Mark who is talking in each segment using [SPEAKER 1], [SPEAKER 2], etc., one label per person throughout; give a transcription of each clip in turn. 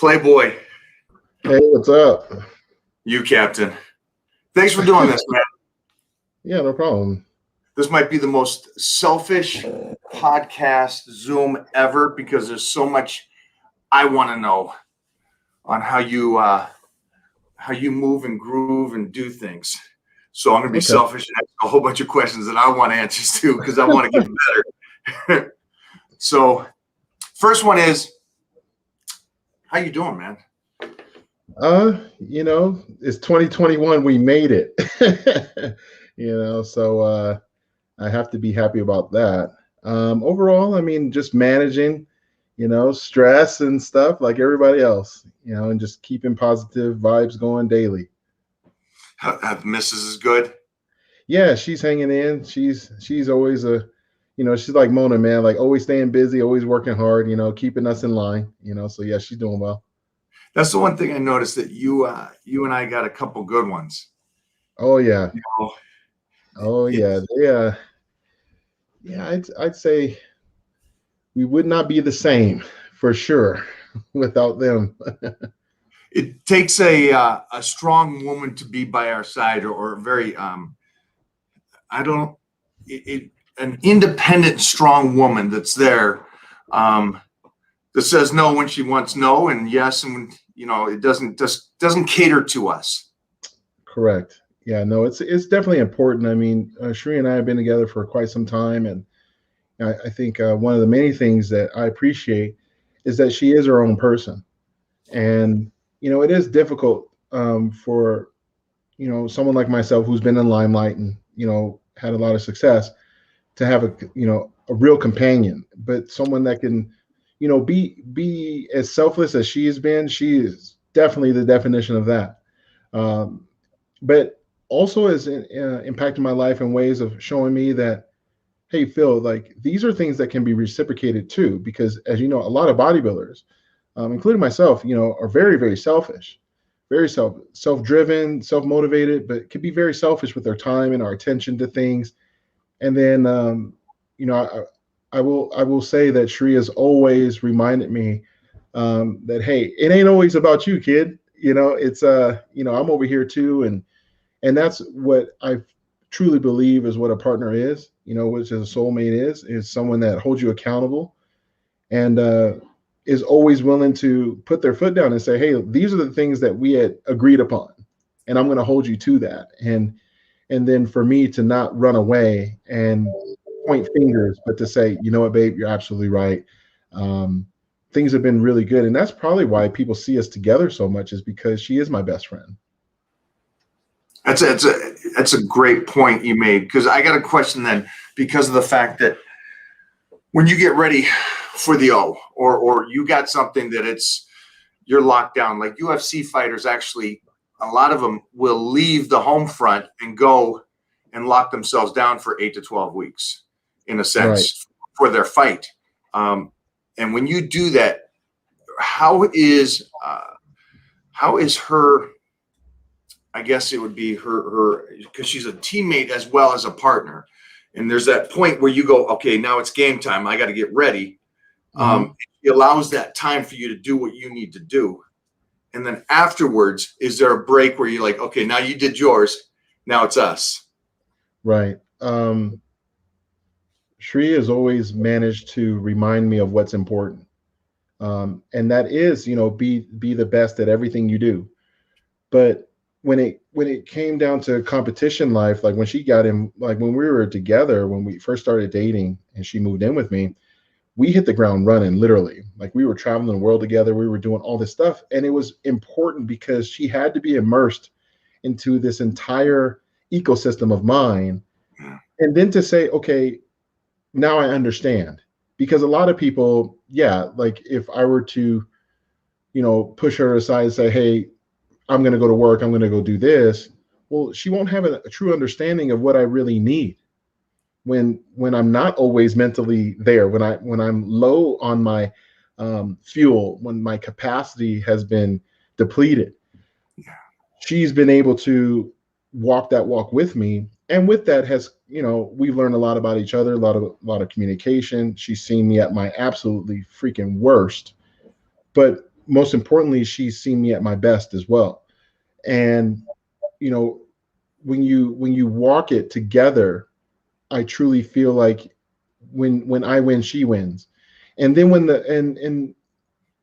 [SPEAKER 1] Playboy.
[SPEAKER 2] Hey, what's up?
[SPEAKER 1] You, Captain. Thanks for doing this, man.
[SPEAKER 2] Yeah, no problem.
[SPEAKER 1] This might be the most selfish podcast Zoom ever because there's so much I want to know on how you move and groove and do things. So I'm going to be selfish and ask a whole bunch of questions that I want answers to because I want to get better. So first one is, how you doing, man?
[SPEAKER 2] It's 2021. We made it. So I have to be happy about that. Overall, I mean, just managing, stress and stuff like everybody else, and just keeping positive vibes going daily.
[SPEAKER 1] The missus is good?
[SPEAKER 2] Yeah, she's hanging in. She's always she's like Mona, man, like always staying busy, always working hard, keeping us in line, so yeah, she's doing well.
[SPEAKER 1] That's the one thing I noticed, that you and I got a couple good ones.
[SPEAKER 2] Oh yeah. Oh yeah. Yeah, I'd say we would not be the same for sure without them.
[SPEAKER 1] It takes a strong woman to be by our side, or very an independent, strong woman that's there, that says no when she wants no, and yes, and it doesn't cater to us.
[SPEAKER 2] Correct. Yeah, no, it's definitely important. I mean, Shri and I have been together for quite some time, and I think one of the many things that I appreciate is that she is her own person, and it is difficult for someone like myself who's been in limelight and had a lot of success to have a real companion, but someone that can be as selfless as she has been. She is definitely the definition of that. But also has impacted my life in ways of showing me that, hey, Phil, like these are things that can be reciprocated too, because as you know, a lot of bodybuilders, including myself, are very, very selfish, very self-driven, self-motivated, but can be very selfish with their time and our attention to things. And then, I will say that Shri has always reminded me that, hey, it ain't always about you, kid. It's I'm over here too, and that's what I truly believe is what a partner is. Which is a soulmate is someone that holds you accountable and is always willing to put their foot down and say, hey, these are the things that we had agreed upon, and I'm going to hold you to that. And then for me to not run away and point fingers, but to say, you know what, babe, you're absolutely right. Things have been really good. And that's probably why people see us together so much, is because she is my best friend.
[SPEAKER 1] That's a great point you made, because I got a question then, because of the fact that when you get ready for the O, or you got something that you're locked down, like UFC fighters, actually, a lot of them will leave the home front and go and lock themselves down for 8 to 12 weeks, in a sense, for their fight. And when you do that, how is her, I guess it would be her, because she's a teammate as well as a partner. And there's that point where you go, okay, now it's game time. I got to get ready. It allows that time for you to do what you need to do. And then afterwards, is there a break where you're like, okay, now you did yours, now it's us?
[SPEAKER 2] Right. Shri has always managed to remind me of what's important. And that is, be the best at everything you do. But when it came down to competition life, like when she got in, like when we were together, when we first started dating and she moved in with me, we hit the ground running, literally. Like we were traveling the world together. We were doing all this stuff. And it was important because she had to be immersed into this entire ecosystem of mine. And then to say, okay, now I understand. Because a lot of people, like if I were to, push her aside and say, hey, I'm going to go to work, I'm going to go do this. Well, she won't have a true understanding of what I really need. When I'm not always mentally there, when I'm low on my fuel, when my capacity has been depleted, she's been able to walk that walk with me. And with that has, we've learned a lot about each other, a lot of communication. She's seen me at my absolutely freaking worst. But most importantly, she's seen me at my best as well. And you know, when you walk it together, I truly feel like when I win, she wins. And then when the and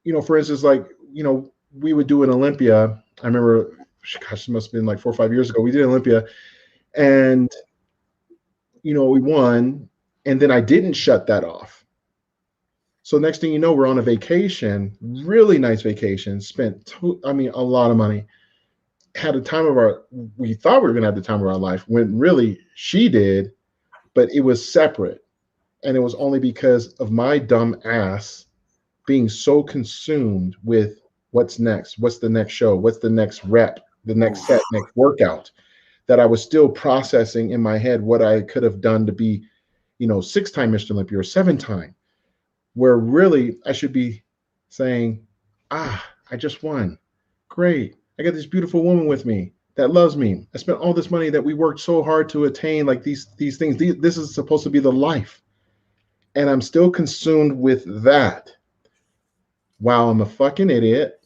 [SPEAKER 2] you know, for instance, like, you know, we would do an Olympia. I remember, gosh, it must have been like 4 or 5 years ago. We did Olympia, and you know, we won, and then I didn't shut that off. So next thing you know, we're on a vacation, really nice vacation, I mean, a lot of money. Had a time of our, we thought we were gonna have the time of our life when really she did, but it was separate. And it was only because of my dumb ass being so consumed with what's next, what's the next show, what's the next rep, the next set, next workout, that I was still processing in my head what I could have done to be, you know, 6-time Mr. Olympia or 7-time, where really I should be saying, ah, I just won. Great. I got this beautiful woman with me that loves me. I spent all this money that we worked so hard to attain, like these things. This is supposed to be the life. And I'm still consumed with that. Wow, I'm a fucking idiot.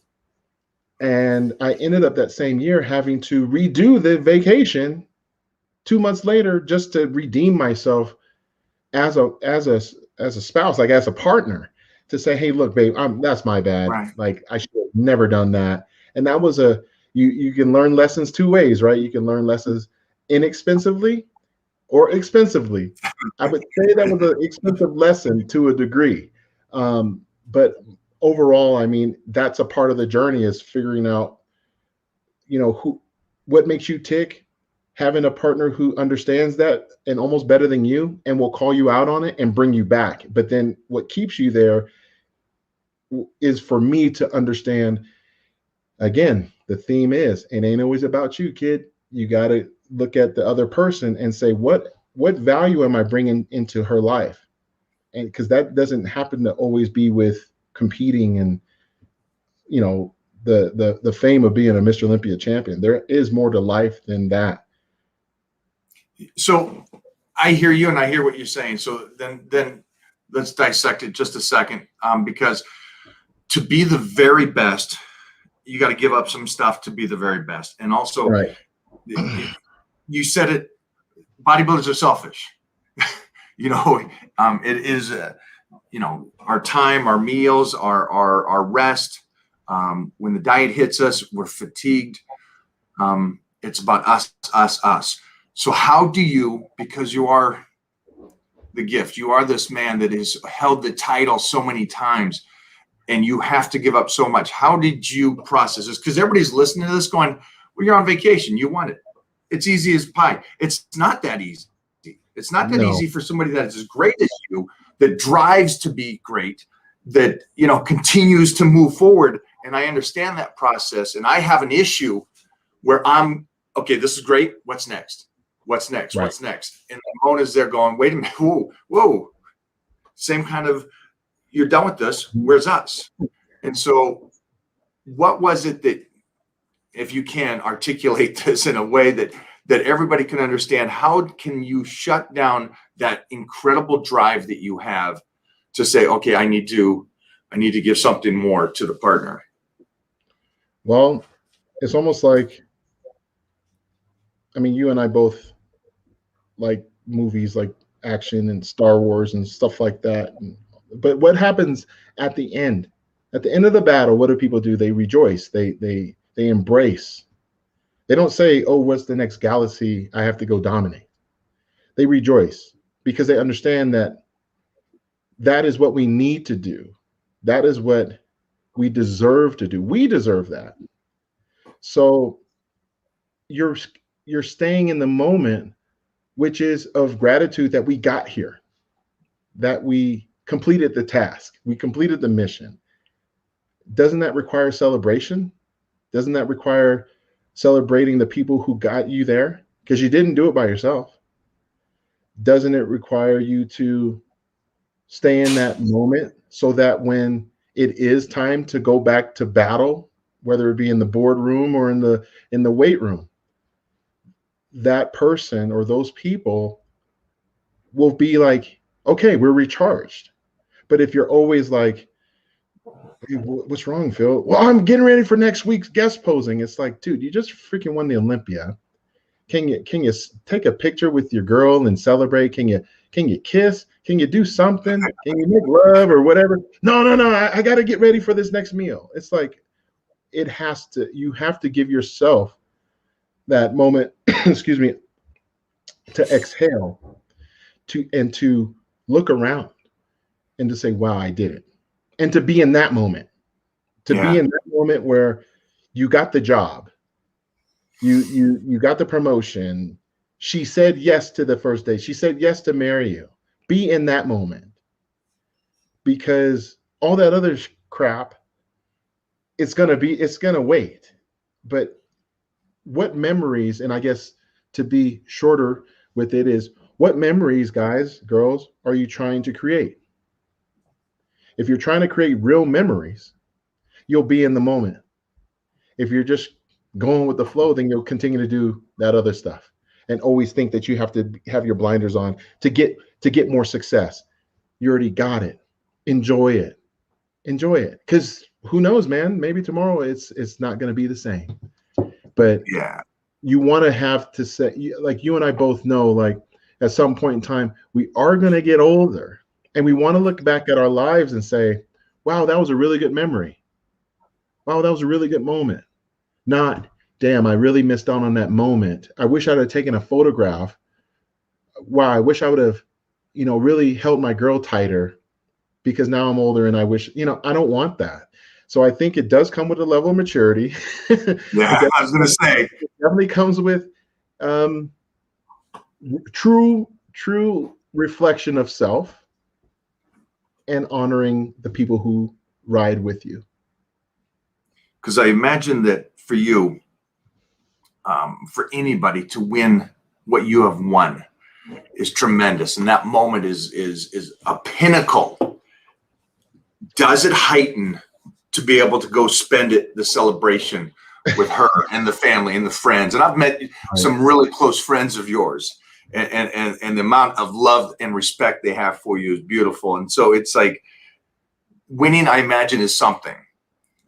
[SPEAKER 2] And I ended up that same year having to redo the vacation 2 months later just to redeem myself as a spouse, like as a partner, to say, hey, look, babe, that's my bad.
[SPEAKER 1] Right.
[SPEAKER 2] Like I should have never done that. And that was you can learn lessons two ways, right? You can learn lessons inexpensively or expensively. I would say that was an expensive lesson to a degree. But overall, I mean, that's a part of the journey, is figuring out, you know, what makes you tick, having a partner who understands that and almost better than you and will call you out on it and bring you back. But then what keeps you there is for me to understand, again, the theme is, it ain't always about you, kid. You got to look at the other person and say, what value am I bringing into her life? And because that doesn't happen to always be with competing and, you know, the fame of being a Mr. Olympia champion. There is more to life than that.
[SPEAKER 1] So I hear you and I hear what you're saying. So then let's dissect it just a second, because to be the very best, you got to give up some stuff to be the very best. And also,
[SPEAKER 2] right.
[SPEAKER 1] You said it, bodybuilders are selfish. You know, it is, you know, our time, our meals, our rest. When the diet hits us, we're fatigued. It's about us. So how do you, because you are the gift, you are this man that has held the title so many times, and you have to give up so much. How did you process this? Because everybody's listening to this going, well, you're on vacation. You want it. It's easy as pie. It's not that easy. It's not that easy for somebody that is as great as you, that drives to be great, that, you know, continues to move forward. And I understand that process. And I have an issue where I'm, okay, this is great. What's next? What's next?
[SPEAKER 2] Right.
[SPEAKER 1] What's next? And Mona's there going, wait a minute. Whoa. Same kind of, you're done with this. Where's us? And so what was it that, if you can articulate this in a way that everybody can understand, how can you shut down that incredible drive that you have to say, okay, I need to give something more to the partner?
[SPEAKER 2] Well, it's almost like, I mean, you and I both like movies like action and Star Wars and stuff like that. But what happens at the end? At the end of the battle, what do people do? They rejoice. They embrace. They don't say, oh, what's the next galaxy I have to go dominate? They rejoice because they understand that that is what we need to do. That is what we deserve to do. We deserve that. So you're staying in the moment, which is of gratitude that we got here, that we completed the task, we completed the mission. Doesn't that require celebration? Doesn't that require celebrating the people who got you there? Because you didn't do it by yourself. Doesn't it require you to stay in that moment so that when it is time to go back to battle, whether it be in the boardroom or in the weight room, that person or those people will be like, okay, we're recharged. But if you're always like, "Hey, what's wrong, Phil?" "Well, I'm getting ready for next week's guest posing." It's like, dude, you just freaking won the Olympia. Can you take a picture with your girl and celebrate? Can you kiss? Can you do something? Can you make love or whatever? No, no, no. I got to get ready for this next meal. It's like you have to give yourself that moment, excuse me, to exhale, to look around and to say, wow, I did it. And to be in that moment,
[SPEAKER 1] Yeah.
[SPEAKER 2] where you got the job, you got the promotion. She said yes to the first day. She said yes to marry you. Be in that moment, because all that other crap, it's gonna wait. But what memories, and I guess to be shorter with it, is what memories, guys, girls, are you trying to create? If you're trying to create real memories, you'll be in the moment. If you're just going with the flow, then you'll continue to do that other stuff and always think that you have to have your blinders on to get more success. You already got it. Enjoy it. Enjoy it. Because who knows, man? Maybe tomorrow it's not going to be the same. But
[SPEAKER 1] Yeah.
[SPEAKER 2] you want to have to say, like you and I both know, like at some point in time, we are going to get older, and we want to look back at our lives and say, wow, that was a really good memory. Wow, that was a really good moment. Not, damn, I really missed out on that moment. I wish I'd have taken a photograph. Wow, I wish I would have, really held my girl tighter, because now I'm older and I wish, I don't want that. So I think it does come with a level of maturity.
[SPEAKER 1] Yeah. I was going to say,
[SPEAKER 2] It definitely comes with true reflection of self and honoring the people who ride with you.
[SPEAKER 1] because I imagine that for you, for anybody to win what you have won is tremendous, and that moment is a pinnacle. Does it heighten to be able to go spend the celebration with her and the family and the friends? And I've met some really close friends of yours, and the amount of love and respect they have for you is beautiful. And so it's like winning, I imagine, is something.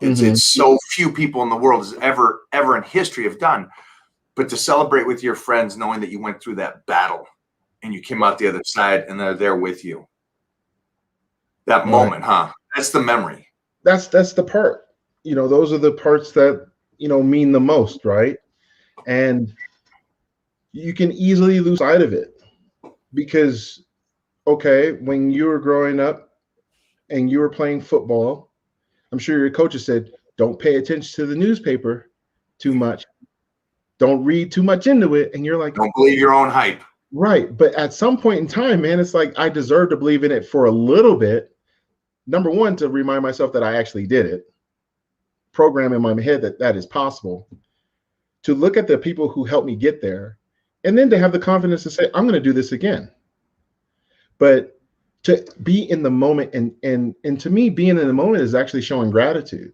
[SPEAKER 1] It's so few people in the world has ever in history have done. But to celebrate with your friends, knowing that you went through that battle and you came out the other side and they're there with you. That moment, huh? That's the memory.
[SPEAKER 2] That's the part. Those are the parts that, mean the most, right? And you can easily lose sight of it because, okay, when you were growing up and you were playing football, I'm sure your coaches said, don't pay attention to the newspaper too much. Don't read too much into it. And you're like,
[SPEAKER 1] don't believe your own hype.
[SPEAKER 2] Right. But at some point in time, man, it's like I deserve to believe in it for a little bit. Number one, to remind myself that I actually did it. Program in my head that is possible. To look at the people who helped me get there, and then to have the confidence to say, I'm going to do this again. But to be in the moment, and to me, being in the moment is actually showing gratitude.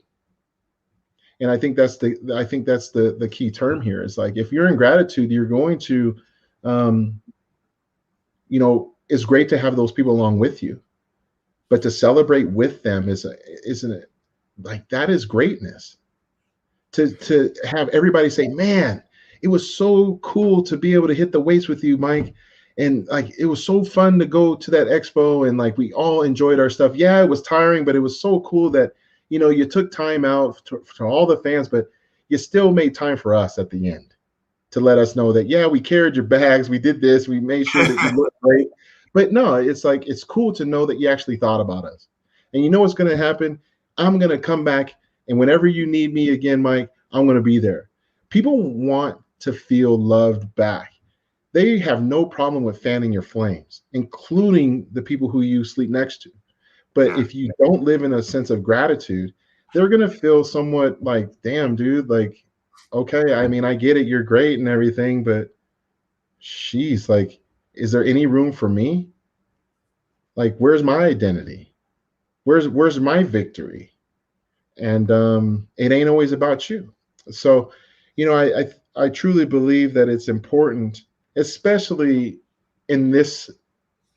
[SPEAKER 2] And I think that's the key term here. It's like, if you're in gratitude, you're going to, it's great to have those people along with you, but to celebrate with them isn't it? Like, that is greatness. To have everybody say, man, it was so cool to be able to hit the weights with you, Mike. And like, it was so fun to go to that expo, and like, we all enjoyed our stuff. Yeah, it was tiring, but it was so cool that, you took time out to all the fans, but you still made time for us at the end to let us know that, yeah, we carried your bags. We did this. We made sure that you looked great. But no, it's like, it's cool to know that you actually thought about us. And you know what's going to happen? I'm going to come back, and whenever you need me again, Mike, I'm going to be there. People want to feel loved back. They have no problem with fanning your flames, including the people who you sleep next to. But if you don't live in a sense of gratitude, they're going to feel somewhat like, damn, dude, like, okay, I mean, I get it. You're great and everything, but she's like, is there any room for me? Like, where's my identity? Where's my victory? And it ain't always about you. So, I truly believe that it's important, especially in this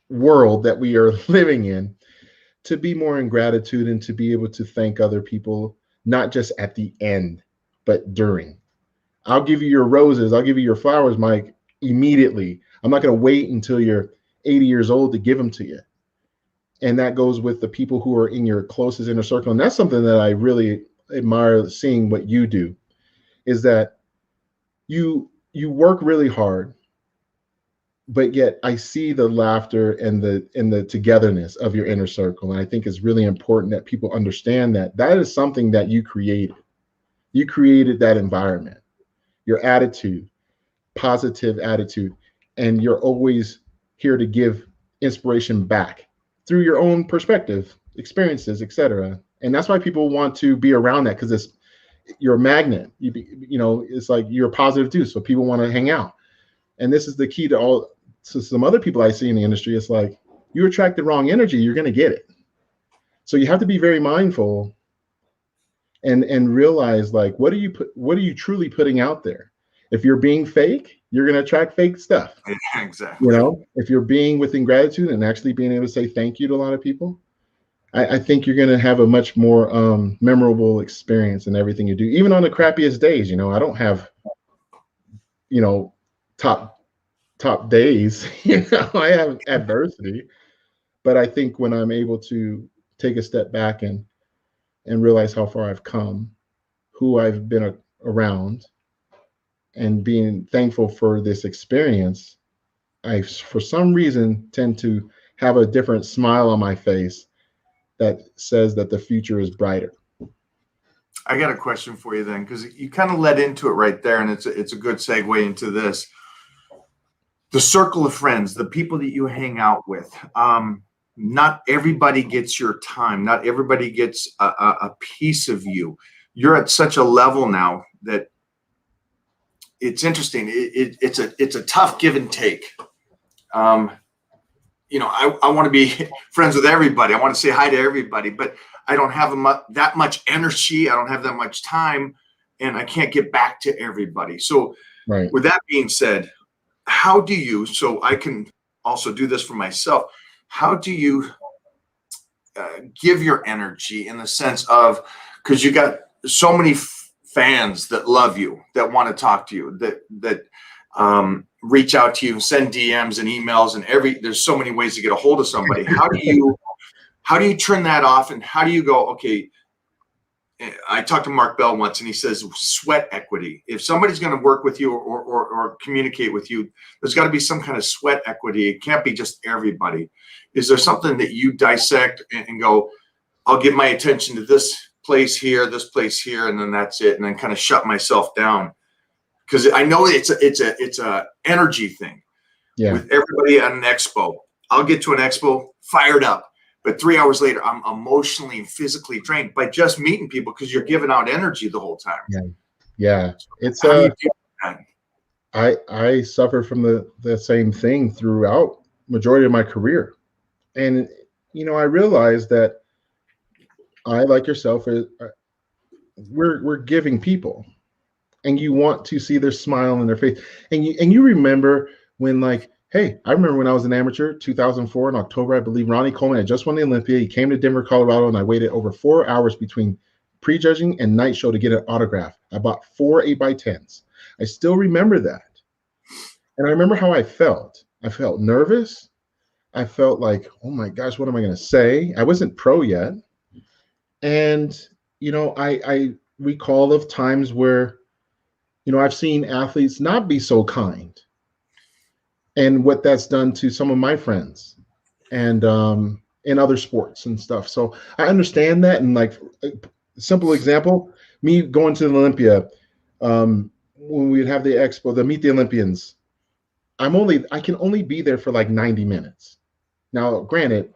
[SPEAKER 2] world that we are living in, to be more in gratitude and to be able to thank other people, not just at the end, but during. I'll give you your roses, I'll give you your flowers, Mike, immediately. I'm not going to wait until you're 80 years old to give them to you. And that goes with the people who are in your closest inner circle. And that's something that I really admire seeing what you do, is that you work really hard, but yet I see the laughter and the togetherness of your inner circle. And I think it's really important that people understand that that is something that you created. You created that environment, your attitude, positive attitude, and you're always here to give inspiration back through your own perspective, experiences, etc. And that's why people want to be around that, because you're a magnet. It's like you're positive too, so people want to hang out. And this is the key to some other people I see in the industry. It's like, you attract the wrong energy, you're going to get it. So you have to be very mindful and realize, like, what are you truly putting out there? If you're being fake, you're going to attract fake stuff.
[SPEAKER 1] Exactly.
[SPEAKER 2] If you're being within gratitude and actually being able to say thank you to a lot of people, I think you're going to have a much more memorable experience in everything you do, even on the crappiest days. I don't have, top days. I have adversity, but I think when I'm able to take a step back and realize how far I've come, who I've been around, and being thankful for this experience, I, for some reason, tend to have a different smile on my face that says that the future is brighter.
[SPEAKER 1] I got a question for you then, because you kind of led into it right there, and it's a good segue into this. The circle of friends, the people that you hang out with, not everybody gets your time. Not everybody gets a piece of you. You're at such a level now that it's interesting. It's a tough give and take. I want to be friends with everybody. I want to say hi to everybody, but I don't have that much energy. I don't have that much time, and I can't get back to everybody. So
[SPEAKER 2] right.
[SPEAKER 1] With that being said, how do you, so I can also do this for myself, how do you give your energy in the sense of, because you got so many fans that love you, that want to talk to you, that reach out to you, send DMs and emails, and there's so many ways to get a hold of somebody. How do you turn that off, and how do you go, okay, I talked to Mark Bell once, and he says sweat equity. If somebody's going to work with you or communicate with you, there's got to be some kind of sweat equity. It can't be just everybody. Is there something that you dissect and go, I'll give my attention to this place here, and then that's it, and then kind of shut myself down? Because I know it's a energy thing.
[SPEAKER 2] Yeah.
[SPEAKER 1] With everybody at an expo, I'll get to an expo fired up, but 3 hours later, I'm emotionally and physically drained by just meeting people, because you're giving out energy the whole time.
[SPEAKER 2] Yeah. It's
[SPEAKER 1] how do you do that?
[SPEAKER 2] I suffer from the same thing throughout majority of my career, and I realized that I, like yourself, we're giving people, and you want to see their smile on their face, and you remember when, like, hey, I remember when I was an amateur, 2004 in October, I believe Ronnie Coleman had just won the Olympia. He came to Denver, Colorado, and I waited over 4 hours between prejudging and night show to get an autograph. I bought 4 8x10s. I still remember that. And I remember how I felt. I felt nervous. I felt like, oh my gosh, what am I going to say? I wasn't pro yet. And, I recall of times where, I've seen athletes not be so kind, and what that's done to some of my friends and in other sports and stuff. So I understand that. And, like, a simple example, me going to the Olympia, when we'd have the expo, the Meet the Olympians, I can only be there for like 90 minutes. Now, granted,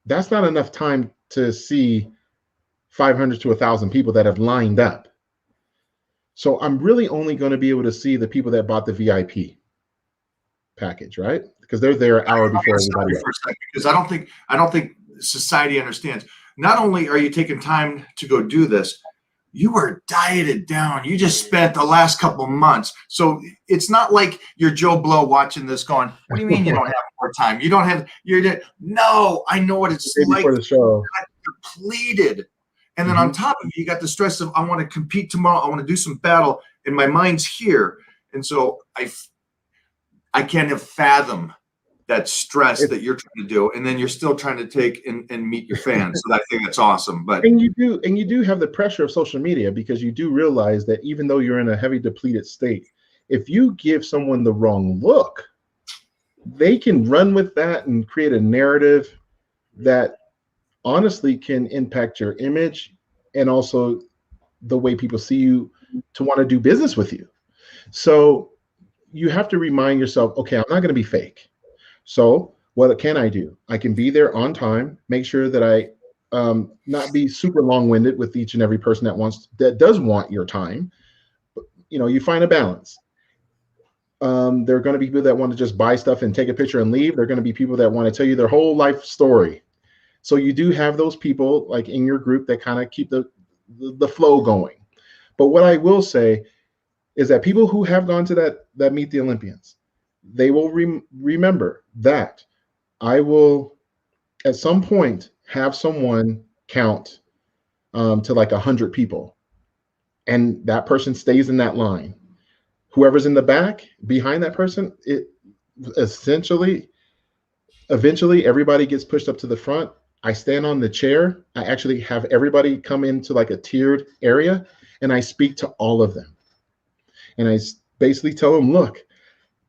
[SPEAKER 2] that's not enough time to see 500 to 1,000 people that have lined up. So I'm really only going to be able to see the people that bought the VIP package, right? Because they're there an hour before everybody else.
[SPEAKER 1] Because I don't think society understands. Not only are you taking time to go do this, you were dieted down. You just spent the last couple of months. So it's not like you're Joe Blow watching this going, what do you mean you don't have more time? You don't have, no, I know what it's like.
[SPEAKER 2] Before the show.
[SPEAKER 1] Depleted. And then on top of it, you got the stress of, I want to compete tomorrow. I want to do some battle, and my mind's here. And so I can't have fathom that stress that you're trying to do, and then you're still trying to take and meet your fans. So I think that's awesome. But
[SPEAKER 2] and you do have the pressure of social media, because you do realize that even though you're in a heavy depleted state, if you give someone the wrong look, they can run with that and create a narrative that honestly can impact your image and also the way people see you to want to do business with you. So you have to remind yourself, okay, I'm not going to be fake. So what can I do? I can be there on time, make sure that I not be super long-winded with each and every person that does want your time. You know, you find a balance. There are going to be people that want to just buy stuff and take a picture and leave. There are going to be people that want to tell you their whole life story. So you do have those people like in your group that kind of keep the flow going. But what I will say is that people who have gone to that Meet the Olympians, they will remember that I will at some point have someone count to like 100 people, and that person stays in that line. Whoever's in the back behind that person, it eventually everybody gets pushed up to the front. I stand on the chair. I actually have everybody come into like a tiered area, and I speak to all of them. And I basically tell them, look,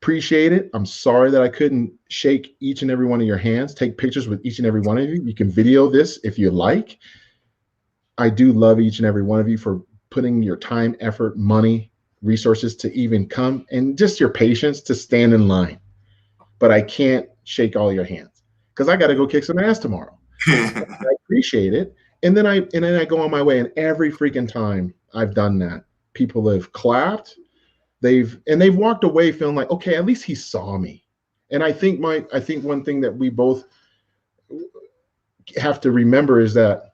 [SPEAKER 2] appreciate it. I'm sorry that I couldn't shake each and every one of your hands, take pictures with each and every one of you. You can video this if you like. I do love each and every one of you for putting your time, effort, money, resources to even come, and just your patience to stand in line. But I can't shake all your hands because I got to go kick some ass tomorrow. I appreciate it. And then I go on my way. And every freaking time I've done that, people have clapped. They've walked away feeling like, okay, at least he saw me. And I think one thing that we both have to remember is that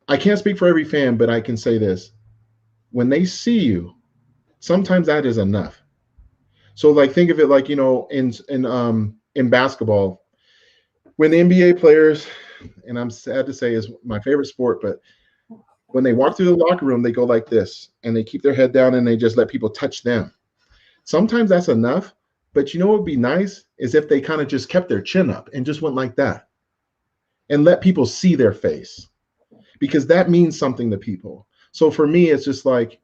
[SPEAKER 2] I can't speak for every fan, but I can say this. When they see you, sometimes that is enough. So like, think of it like, you know, in basketball, when the NBA players, and I'm sad to say is my favorite sport, but when they walk through the locker room, they go like this and they keep their head down and they just let people touch them. Sometimes that's enough, but you know what would be nice is if they kind of just kept their chin up and just went like that and let people see their face, because that means something to people. So for me, it's just like,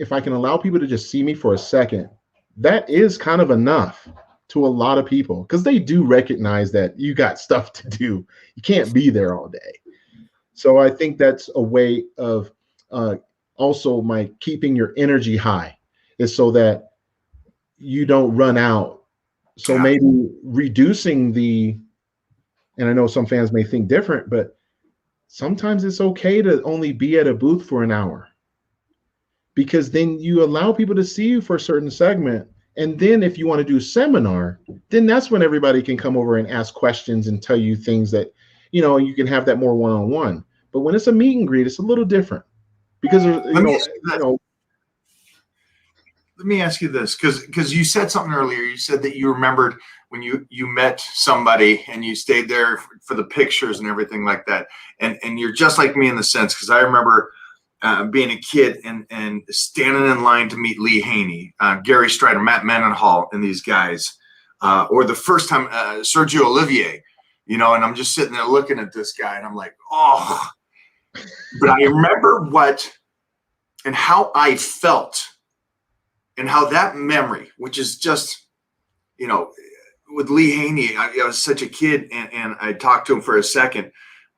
[SPEAKER 2] if I can allow people to just see me for a second, that is kind of enough to a lot of people, because they do recognize that you got stuff to do. You can't be there all day. So I think that's a way of also my keeping your energy high, is so that you don't run out. So maybe reducing and I know some fans may think different, but sometimes it's okay to only be at a booth for an hour, because then you allow people to see you for a certain segment. And then if you want to do a seminar, then that's when everybody can come over and ask questions and tell you things that, you know, you can have that more one-on-one. But when it's a meet and greet, it's a little different, because let
[SPEAKER 1] me ask you this, because you said something earlier. You said that you remembered when you met somebody and you stayed there for the pictures and everything like that. And you're just like me in the sense, because I remember being a kid and standing in line to meet Lee Haney, Gary Strider, Matt Mendenhall, and these guys, or the first time Sergio Olivier, you know, and I'm just sitting there looking at this guy and I'm like, oh. But I remember what and how I felt and how that memory, which is just, you know, with Lee Haney, I was such a kid and I talked to him for a second,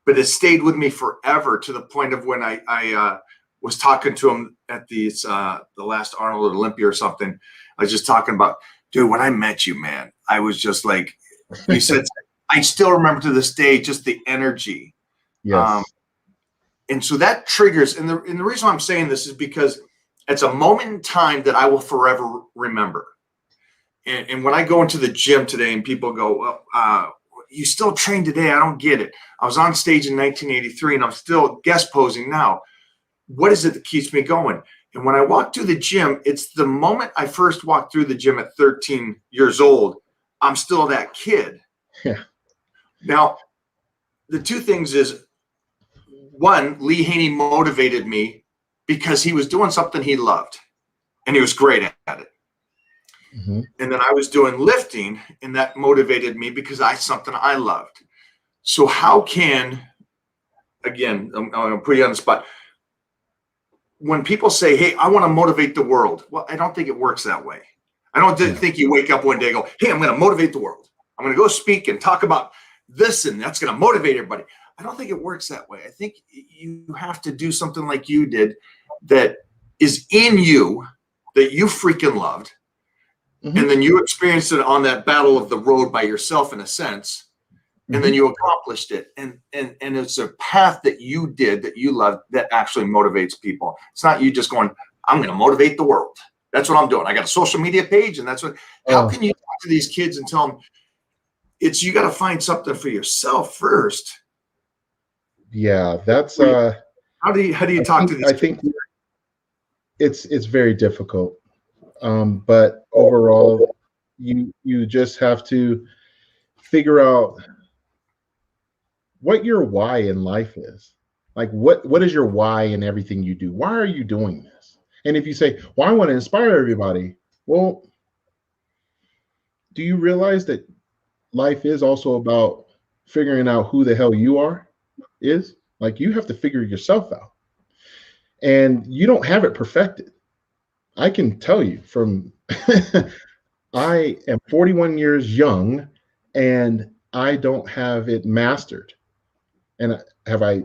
[SPEAKER 1] but it stayed with me forever, to the point of when I was talking to him at the last Arnold Olympia or something. I was just talking about, dude, when I met you, man, I was just like, you said, I still remember to this day, just the energy.
[SPEAKER 2] Yes.
[SPEAKER 1] And so that triggers, and the reason why I'm saying this is because it's a moment in time that I will forever remember. And when I go into the gym today and people go, well, you still train today? I don't get it. I was on stage in 1983 and I'm still guest posing now. what is it that keeps me going? And when I walk through the gym, it's the moment I first walked through the gym at 13 years old, I'm still that kid.
[SPEAKER 2] Yeah.
[SPEAKER 1] Now, the two things is, one, Lee Haney motivated me because he was doing something he loved and he was great at it.
[SPEAKER 2] Mm-hmm.
[SPEAKER 1] And then I was doing lifting, and that motivated me because something I loved. So how can, again, I'm going to put you on the spot. When people say, hey, I want to motivate the world. Well, I don't think it works that way. I don't think you wake up one day and go, hey, I'm going to motivate the world. I'm going to go speak and talk about this, and that's going to motivate everybody. I don't think it works that way. I think you have to do something like you did that is in you, that you freaking loved. Mm-hmm. And then you experienced it on that battle of the road by yourself, in a sense. And then you accomplished it. And it's a path that you did, that you loved, that actually motivates people. It's not you just going, I'm going to motivate the world. That's what I'm doing. I got a social media page, and that's what, how can you talk to these kids and tell them you got to find something for yourself first?
[SPEAKER 2] Yeah, that's,
[SPEAKER 1] how do you talk to these kids?
[SPEAKER 2] I think it's very difficult. But overall, you just have to figure out what your why in life is. Like, what is your why in everything you do? Why are you doing this? And if you say, well, I want to inspire everybody, well, do you realize that life is also about figuring out who the hell you is? Like, you have to figure yourself out, and you don't have it perfected. I can tell you from, I am 41 years young, and I don't have it mastered. And have I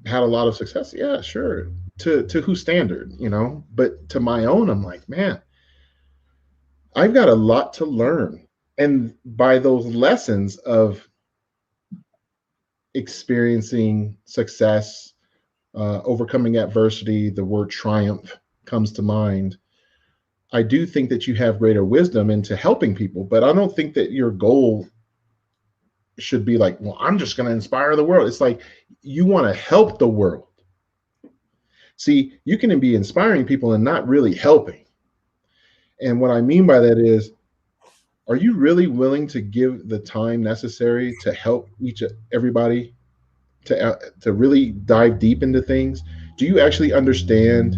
[SPEAKER 2] had a lot of success? Yeah, sure. To whose standard, but to my own, I'm like, man, I've got a lot to learn. And by those lessons of experiencing success, overcoming adversity, the word triumph comes to mind. I do think that you have greater wisdom into helping people, but I don't think that your goal should be like, well, I'm just going to inspire the world. It's like, you want to help the world. See, you can be inspiring people and not really helping. And what I mean by that is, are you really willing to give the time necessary to help everybody to really dive deep into things? Do you actually understand?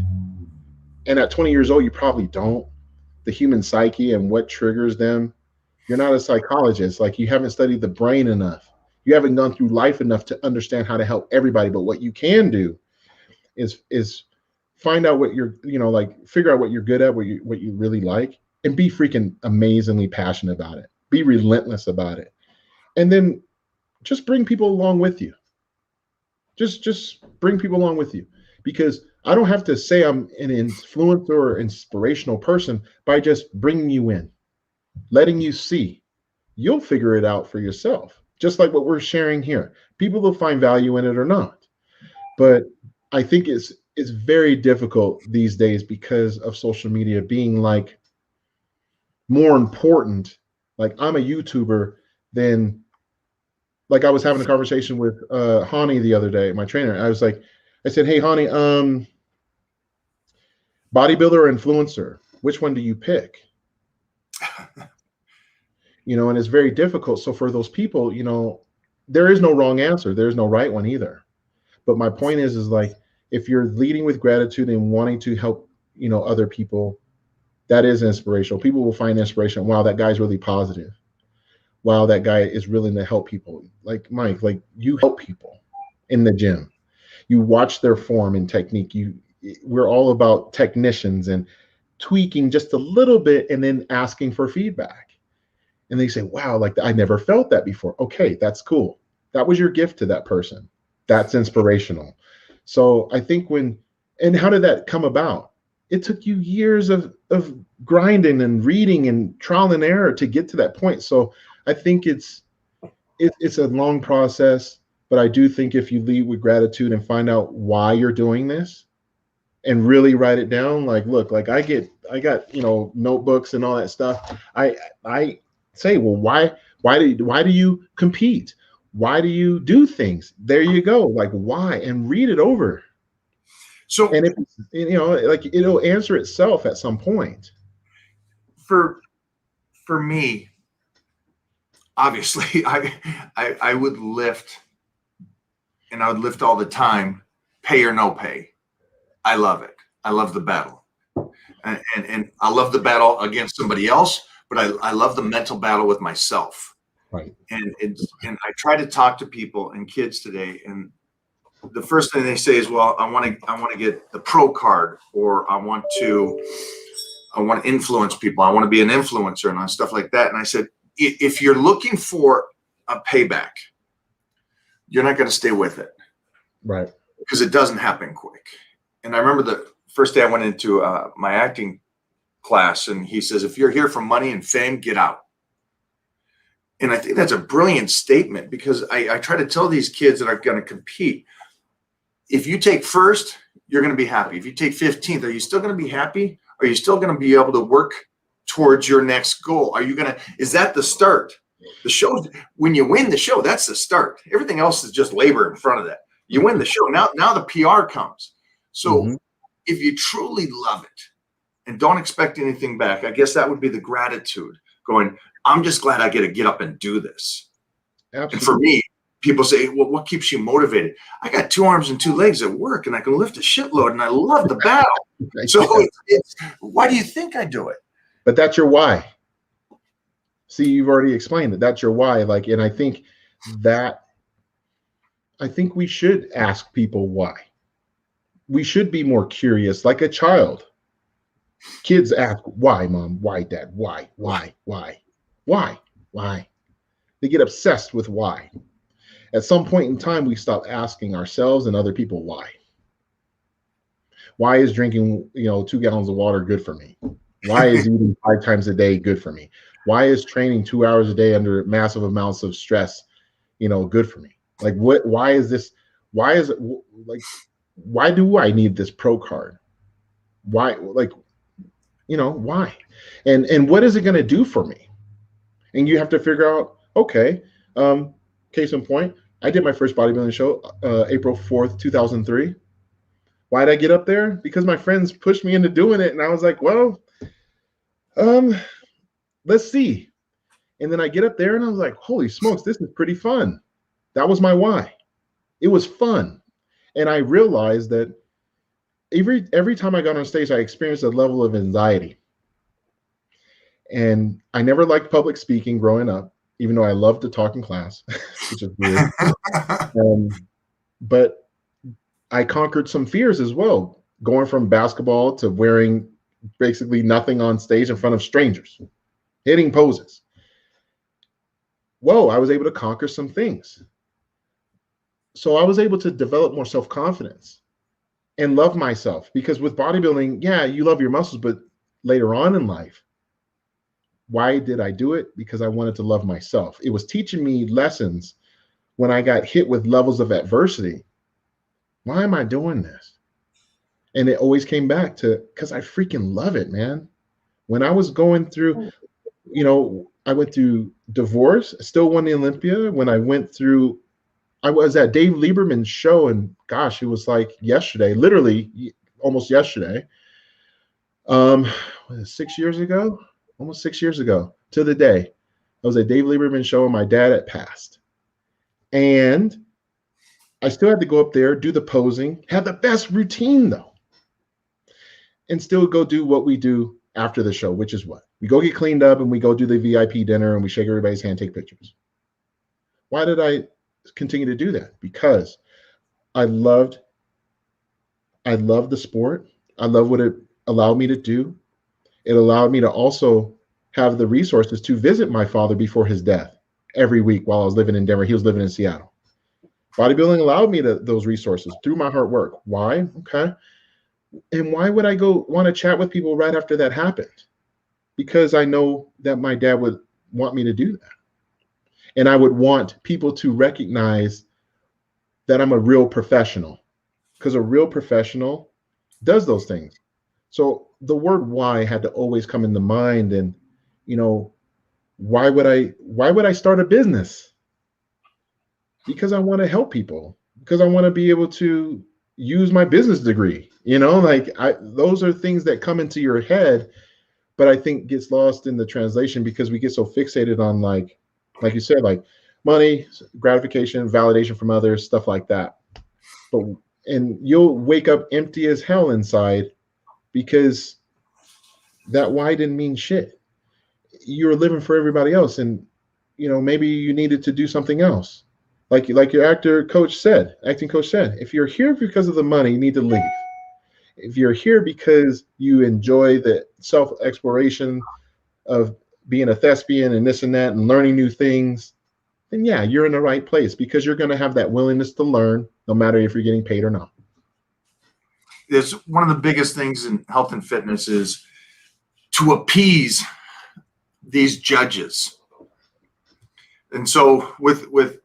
[SPEAKER 2] And at 20 years old, you probably don't, the human psyche and what triggers them. You're not a psychologist. Like, you haven't studied the brain enough. You haven't gone through life enough to understand how to help everybody. But what you can do is find out what you're, figure out what you're good at, what you really like, and be freaking amazingly passionate about it. Be relentless about it. And then just bring people along with you. Just bring people along with you, because I don't have to say I'm an influencer or inspirational person by just bringing you in, letting you see. You'll figure it out for yourself, just like what we're sharing here. People will find value in it or not. But I think it's very difficult these days because of social media being like more important. Like, I'm a YouTuber than, like, I was having a conversation with Hani the other day, my trainer. I said, hey, Hani, bodybuilder or influencer, which one do you pick? And it's very difficult. So for those people, there is no wrong answer. There's no right one either. But my point is like, if you're leading with gratitude and wanting to help, other people, that is inspirational. People will find inspiration. Wow, that guy's really positive. Wow, that guy is willing to help people. Like Mike, like, you help people in the gym. You watch their form and technique. We're all about technicians and tweaking just a little bit and then asking for feedback. And they say, wow, like, I never felt that before. Okay, that's cool. That was your gift to that person. That's inspirational. So I think and how did that come about? It took you years of grinding and reading and trial and error to get to that point. So I think it's a long process, but I do think if you lead with gratitude and find out why you're doing this and really write it down, like, look, like, I got, notebooks and all that stuff. I say, well, why do you compete? Why do you do things? There you go. Like, why? And read it over.
[SPEAKER 1] So
[SPEAKER 2] And if, like it'll answer itself at some point.
[SPEAKER 1] for me, obviously, I would lift, and I would lift all the time, pay or no pay. I love it. I love the battle, and I love the battle against somebody else, but I love the mental battle with myself.
[SPEAKER 2] Right.
[SPEAKER 1] And I try to talk to people and kids today, and the first thing they say is, "Well, I want to get the pro card, or I want to influence people. I want to be an influencer and stuff like that." And I said, if you're looking for a payback, you're not going to stay with it,
[SPEAKER 2] Right?
[SPEAKER 1] Because it doesn't happen quick. And I remember the first day I went into my acting class, and he says, "If you're here for money and fame, get out." And I think that's a brilliant statement, because I try to tell these kids that are going to compete, if you take first, you're going to be happy. If you take 15th, are you still going to be happy? Are you still going to be able to work towards your next goal? Are you going to, is that the start? The show, when you win the show, that's the start. Everything else is just labor in front of that. You win the show. Now the PR comes. So if you truly love it and don't expect anything back, I guess that would be the gratitude, going, I'm just glad I get to get up and do this. Absolutely. And for me, people say, well, what keeps you motivated? I got 2 arms and 2 legs at work, and I can lift a shitload, and I love the battle. So it's, why do you think I do it?
[SPEAKER 2] But that's your why. See, you've already explained it. That's your why. Like, and I think we should ask people why. We should be more curious, like a child. Kids ask, why, mom? Why, dad? Why? They get obsessed with why. At some point in time, we stop asking ourselves and other people why. Why is drinking, 2 gallons of water good for me? Why is eating 5 times a day good for me? Why is training 2 hours a day under massive amounts of stress, good for me? Like, why is this? Why is it like? Why do I need this pro card? Why, why? And what is it going to do for me? And you have to figure out, okay, case in point, I did my first bodybuilding show, April 4th, 2003. Why did I get up there? Because my friends pushed me into doing it. And I was like, well, let's see. And then I get up there and I was like, holy smokes, this is pretty fun. That was my why. It was fun. And I realized that every time I got on stage, I experienced a level of anxiety. And I never liked public speaking growing up, even though I loved to talk in class, which is weird. But I conquered some fears as well, going from basketball to wearing basically nothing on stage in front of strangers, hitting poses. Whoa, I was able to conquer some things. So I was able to develop more self-confidence and love myself, because with bodybuilding, yeah, you love your muscles, but later on in life, why did I do it? Because I wanted to love myself. It was teaching me lessons when I got hit with levels of adversity. Why am I doing this? And it always came back to, because I freaking love it, man. When I was going through, I went through divorce, still won the Olympia. When I was at Dave Lieberman's show, and gosh, it was like yesterday, literally almost yesterday. Was it 6 years ago? Almost 6 years ago to the day. I was at Dave Lieberman's show, and my dad had passed. And I still had to go up there, do the posing, have the best routine though, and still go do what we do after the show, which is what? We go get cleaned up and we go do the VIP dinner and we shake everybody's hand, take pictures. Why did I continue to do that? Because I loved the sport. I love what it allowed me to do. It allowed me to also have the resources to visit my father before his death every week while I was living in Denver. He was living in Seattle. Bodybuilding allowed me those resources through my hard work. Why? Okay. And why would I go want to chat with people right after that happened? Because I know that my dad would want me to do that. And I would want people to recognize that I'm a real professional, because a real professional does those things. So the word why had to always come into mind. And, why would I start a business? Because I want to help people, because I want to be able to use my business degree. You know, like those are things that come into your head, but I think gets lost in the translation because we get so fixated on like you said, like money, gratification, validation from others, stuff like that. But and you'll wake up empty as hell inside because that why didn't mean shit. You were living for everybody else, and you know maybe you needed to do something else. Like your acting coach said, if you're here because of the money, you need to leave. If you're here because you enjoy the self exploration of being a thespian and this and that and learning new things, then yeah, you're in the right place because you're going to have that willingness to learn, no matter if you're getting paid or not.
[SPEAKER 1] There's one of the biggest things in health and fitness is to appease these judges. And so with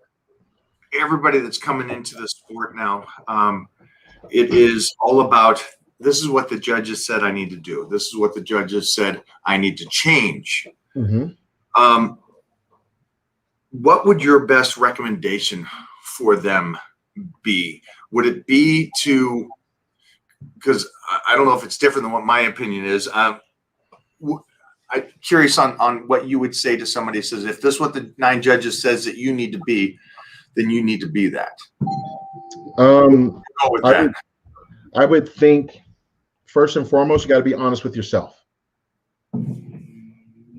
[SPEAKER 1] everybody that's coming into the sport now, it is all about, this is what the judges said I need to do. This is what the judges said I need to change.
[SPEAKER 2] Mm-hmm.
[SPEAKER 1] What would your best recommendation for them be? Would it be to, because I don't know if it's different than what my opinion is. I'm curious on what you would say to somebody who says, if this is what the 9 judges says that you need to be, then you need to be that. Go with that.
[SPEAKER 2] I would think first and foremost, you got to be honest with yourself.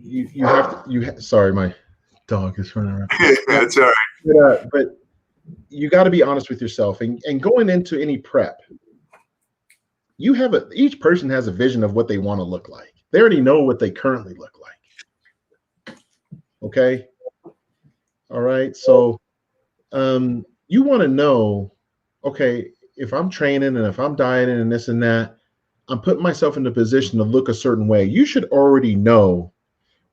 [SPEAKER 2] You have to, sorry, my dog is running around.
[SPEAKER 1] That's all right.
[SPEAKER 2] But you got to be honest with yourself, and going into any prep, each person has a vision of what they want to look like. They already know what they currently look like. Okay. All right. So you want to know, okay, if I'm training and if I'm dieting and this and that, I'm putting myself in a position to look a certain way. You should already know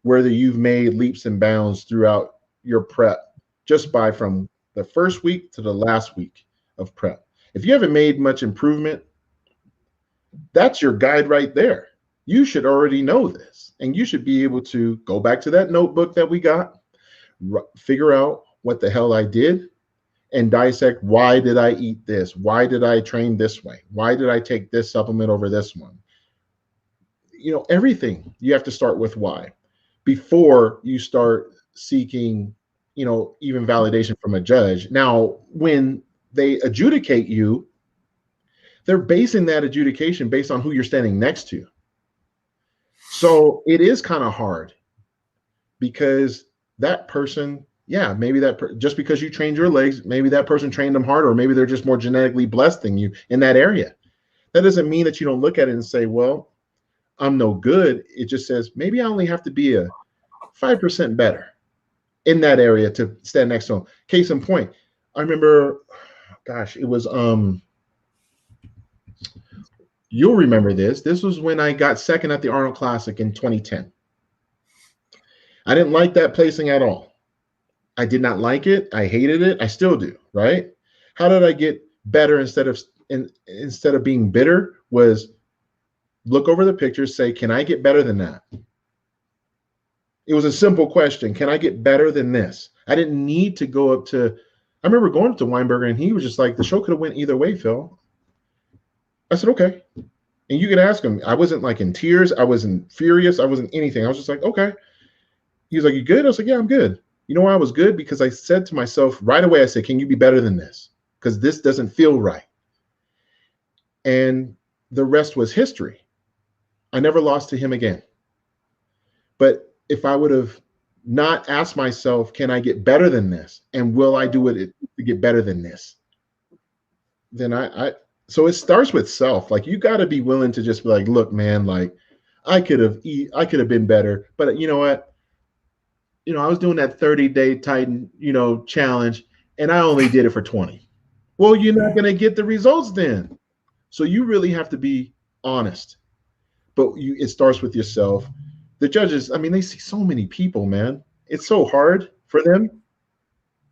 [SPEAKER 2] whether you've made leaps and bounds throughout your prep just by from the first week to the last week of prep. If you haven't made much improvement, that's your guide right there. You should already know this, and you should be able to go back to that notebook that we got, figure out what the hell I did, and dissect, why did I eat this? Why did I train this way? Why did I take this supplement over this one? You know, everything you have to start with why before you start seeking, you know, even validation from a judge. Now, when they adjudicate you, they're basing that adjudication based on who you're standing next to. So it is kind of hard because that person, yeah, maybe just because you trained your legs, maybe that person trained them harder, or maybe they're just more genetically blessed than you in that area. That doesn't mean that you don't look at it and say, well, I'm no good. It just says, maybe I only have to be a 5% better in that area to stand next to them. Case in point, I remember, gosh, it was, you'll remember this. This was when I got second at the Arnold Classic in 2010. I didn't like that placing at all. I did not like it. I hated it. I still do, right? How did I get better instead of being bitter? Was look over the pictures, say, can I get better than that? It was a simple question. Can I get better than this? I didn't need to go up to, I remember going up to Weinberger and he was just like, the show could have went either way, Phil. I said, okay. And you could ask him. I wasn't like in tears. I wasn't furious. I wasn't anything. I was just like, okay. He was like, you good? I was like, yeah, I'm good. You know why I was good? Because I said to myself right away, I said, can you be better than this? Because this doesn't feel right. And the rest was history. I never lost to him again. But if I would have not asked myself, can I get better than this? And will I do it to get better than this? Then so it starts with self. Like, you got to be willing to just be like, look, man, like I could have been better, but you know what? You know, I was doing that 30-day Titan, you know, challenge, and I only did it for 20. Well, you're not going to get the results then. So you really have to be honest. But it starts with yourself. The judges, I mean, they see so many people, man. It's so hard for them.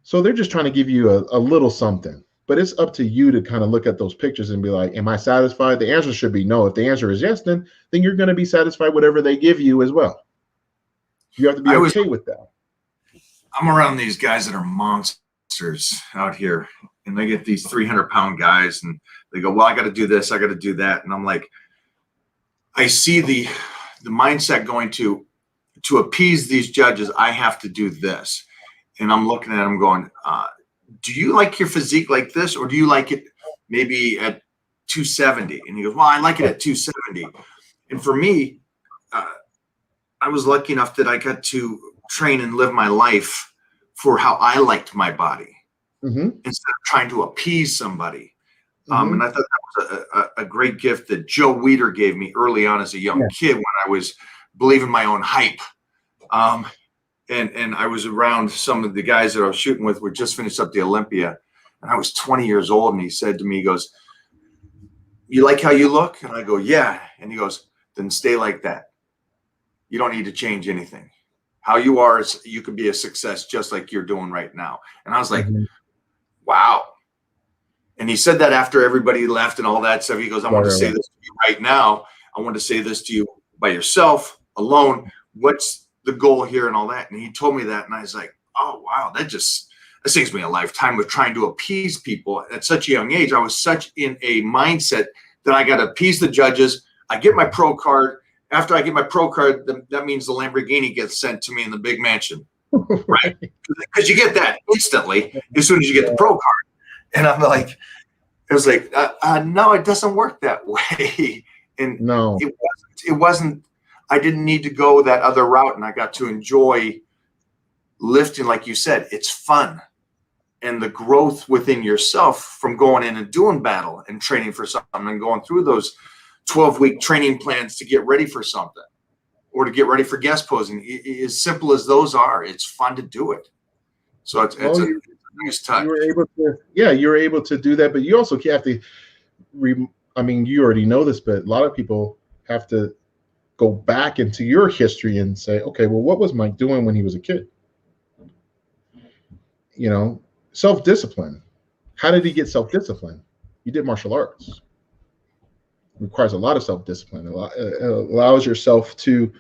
[SPEAKER 2] So they're just trying to give you a little something. But it's up to you to kind of look at those pictures and be like, am I satisfied? The answer should be no. If the answer is yes, then you're going to be satisfied whatever they give you as well. You have to be okay with that.
[SPEAKER 1] I'm around these guys that are monsters out here, and they get these 300-pound guys, and They go, well, I got to do this, I got to do that. And I'm like, I see the mindset going to appease these judges, I have to do this. And I'm looking at him going, do you like your physique like this, or do you like it maybe at 270? And he goes, well, I like it at 270. And for me, I was lucky enough that I got to train and live my life for how I liked my body, instead of trying to appease somebody. And I thought that was a great gift that Joe Weeder gave me early on as a young kid when I was believing my own hype. And I was around some of the guys that I was shooting with. We just finished up the Olympia, and I was 20 years old. And he said to me, he goes, you like how you look? And I go, yeah. And he goes, then stay like that. You don't need to change anything. How you are, you could be a success just like you're doing right now. And I was like, wow. And he said that after everybody left and all that stuff. He goes, I want to say this to you right now. I want to say this to you by yourself, alone. What's the goal here and all that? And he told me that. And I was like, oh, wow, that saves me a lifetime of trying to appease people at such a young age. I was such in a mindset that I got to appease the judges. I get my pro card. After I get my pro card, that means the Lamborghini gets sent to me in the big mansion, right? Because you get that instantly as soon as you get the pro card. And I'm like, it was like, no, it doesn't work that way. And
[SPEAKER 2] no,
[SPEAKER 1] it wasn't, I didn't need to go that other route. And I got to enjoy lifting. Like you said, it's fun. And the growth within yourself from going in and doing battle and training for something and going through those 12-week training plans to get ready for something or to get ready for guest posing. As simple as those are, it's fun to do it. So it's a nice touch.
[SPEAKER 2] You were able to do that, but you also have to, I mean, you already know this, but a lot of people have to go back into your history and say, okay, well, what was Mike doing when he was a kid? You know, self-discipline. How did he get self-discipline? He did martial arts. It requires a lot of self-discipline. It allows yourself to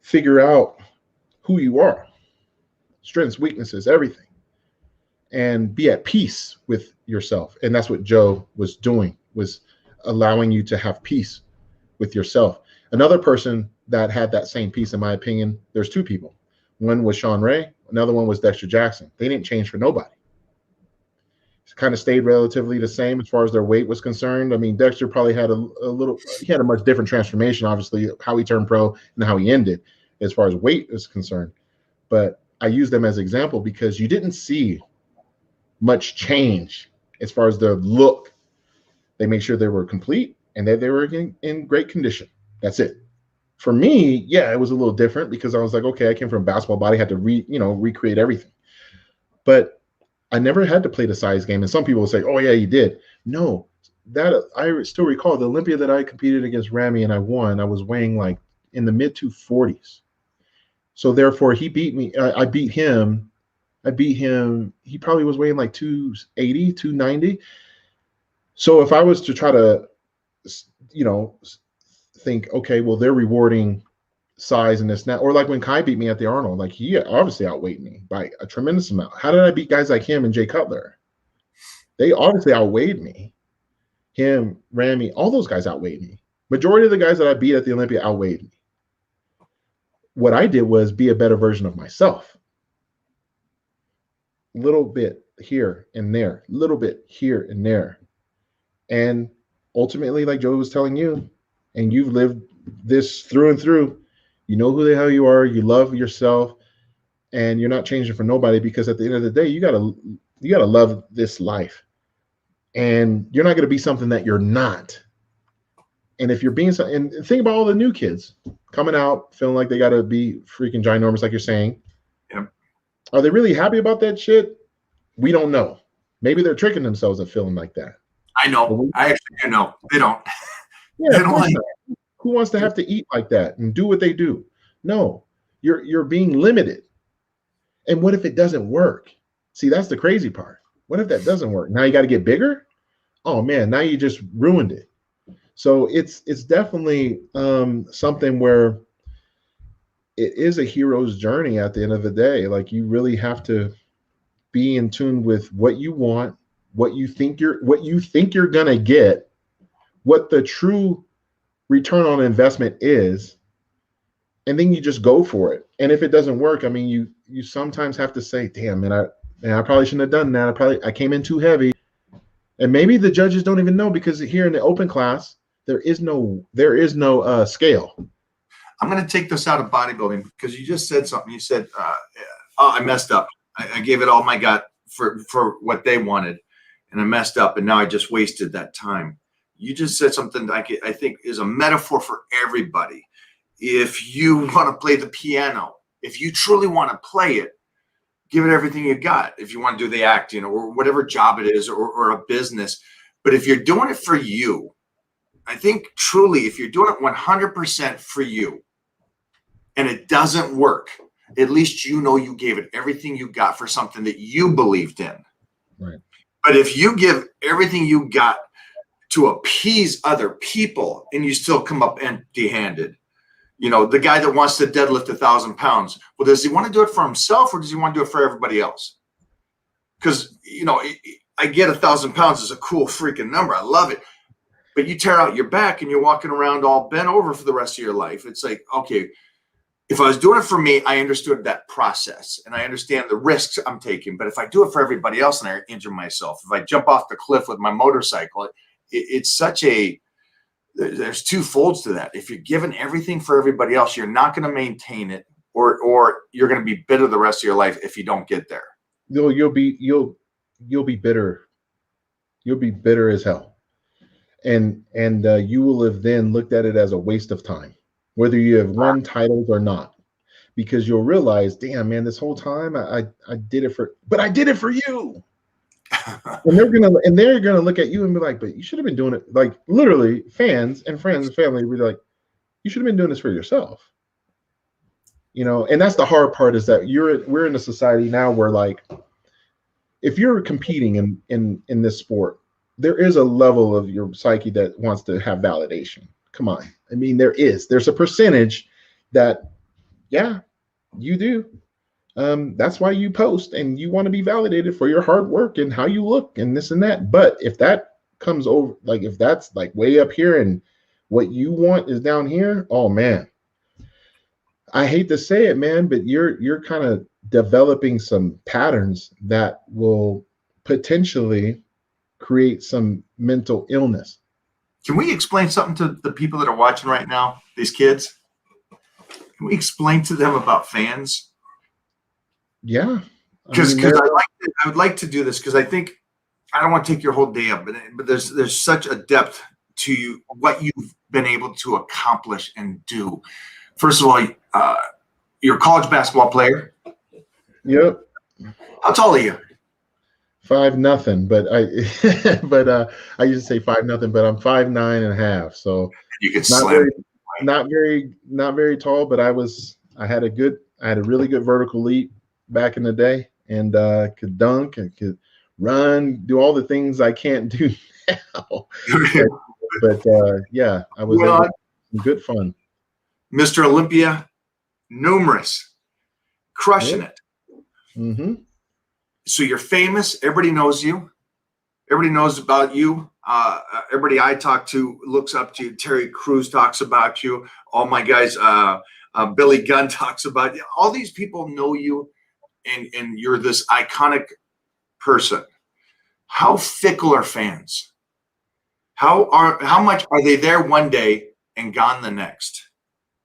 [SPEAKER 2] figure out who you are, strengths, weaknesses, everything, and be at peace with yourself. And that's what Joe was doing, was allowing you to have peace with yourself. Another person that had that same peace, in my opinion, there's two people. One was Sean Ray. Another one was Dexter Jackson. They didn't change for nobody. Kind of stayed relatively the same as far as their weight was concerned. I mean, Dexter probably had he had a much different transformation, obviously, how he turned pro and how he ended as far as weight is concerned. But I use them as an example because you didn't see much change as far as their look. They made sure they were complete and that they were in great condition. That's it. For me, yeah, it was a little different because I was like, okay, I came from a basketball body, had to recreate everything. But I never had to play the size game. And some people will say, oh, yeah, you did. No, that I still recall the Olympia that I competed against Ramy and I won. I was weighing like in the mid 240s. So therefore, he beat me. I beat him. He probably was weighing like 280, 290. So if I was to try to, think, okay, well, they're rewarding size and this now, or like when Kai beat me at the Arnold, like he obviously outweighed me by a tremendous amount. How did I beat guys like him and Jay Cutler? They obviously outweighed me. Him, Ramy, all those guys outweighed me. Majority of the guys that I beat at the Olympia outweighed me. What I did was be a better version of myself. Little bit here and there, little bit here and there. And ultimately, like Joe was telling you, and you've lived this through and through, you know who the hell you are, you love yourself, and you're not changing for nobody, because at the end of the day, you gotta love this life. And you're not gonna be something that you're not. And if you're being and think about all the new kids coming out feeling like they gotta be freaking ginormous, like you're saying.
[SPEAKER 1] Yep.
[SPEAKER 2] Are they really happy about that shit? We don't know. Maybe they're tricking themselves at feeling like that.
[SPEAKER 1] I know. I actually do know. They don't.
[SPEAKER 2] Yeah, they don't. Who wants to have to eat like that and do what they do? No, you're being limited. And what if it doesn't work? See, that's the crazy part. What if that doesn't work? Now you got to get bigger? Oh man, now you just ruined it. So it's definitely something where it is a hero's journey at the end of the day. Like, you really have to be in tune with what you want what you think you're gonna get, what the true return on investment is, and then you just go for it. And if it doesn't work, I mean, you sometimes have to say, damn, man, I probably shouldn't have done that. I came in too heavy. And maybe the judges don't even know, because here in the open class, there is no scale.
[SPEAKER 1] I'm going to take this out of bodybuilding because you just said something. You said, oh, I messed up. I gave it all my gut for what they wanted, and I messed up, and now I just wasted that time. You just said something that I think is a metaphor for everybody. If you want to play the piano, if you truly want to play it, give it everything you got. If you want to do the acting or whatever job it is, or a business. But if you're doing it for you, I think truly, if you're doing it 100% for you and it doesn't work, at least you know you gave it everything you got for something that you believed in.
[SPEAKER 2] Right.
[SPEAKER 1] But if you give everything you got to appease other people and you still come up empty-handed, you know, the guy that wants to deadlift 1,000 pounds, well, does he want to do it for himself or does he want to do it for everybody else? Because, you know, I get 1,000 pounds is a cool freaking number. I love it. But you tear out your back and you're walking around all bent over for the rest of your life. It's like, okay, if I was doing it for me, I understood that process and I understand the risks I'm taking. But if I do it for everybody else and I injure myself, if I jump off the cliff with my motorcycle, it's such a, there's two folds to that. If you're giving everything for everybody else, you're not going to maintain it, or you're going to be bitter the rest of your life if you don't get there.
[SPEAKER 2] You'll be bitter. You'll be bitter as hell. And you will have then looked at it as a waste of time, whether you have won titles or not, because you'll realize, damn, man, this whole time I did it but I did it for you. And they're gonna look at you and be like, but you should have been doing it. Like, literally, fans and friends and family will be like, you should have been doing this for yourself. You know, and that's the hard part, is that we're in a society now where, like, if you're competing in this sport, there is a level of your psyche that wants to have validation. Come on. I mean, there's a percentage that, yeah, you do. That's why you post, and you want to be validated for your hard work and how you look and this and that. But if that comes over, like if that's like way up here and what you want is down here, oh man, I hate to say it, man, but you're kind of developing some patterns that will potentially create some mental illness.
[SPEAKER 1] Can we explain something to the people that are watching right now, these kids? Can we explain to them about fans?
[SPEAKER 2] Yeah.
[SPEAKER 1] Because I would like to do this, because I think, I don't want to take your whole day up, but there's such a depth to what you've been able to accomplish and do. First of all, you're a college basketball player.
[SPEAKER 2] Yep.
[SPEAKER 1] How tall are you?
[SPEAKER 2] 5'0", but I used to say 5'0", but I'm 5'9.5". So
[SPEAKER 1] you could slam.
[SPEAKER 2] Not very tall, but I had a really good vertical leap back in the day, and could dunk and could run, do all the things I can't do now. but yeah, I was able to have some good fun.
[SPEAKER 1] Mr. Olympia, numerous, crushing it.
[SPEAKER 2] Mm-hmm.
[SPEAKER 1] So you're famous. Everybody knows you. Everybody knows about you. Everybody I talk to looks up to you. Terry Crews talks about you. All my guys, Billy Gunn talks about you. All these people know you, and you're this iconic person. How fickle are fans? How much are they there one day and gone the next?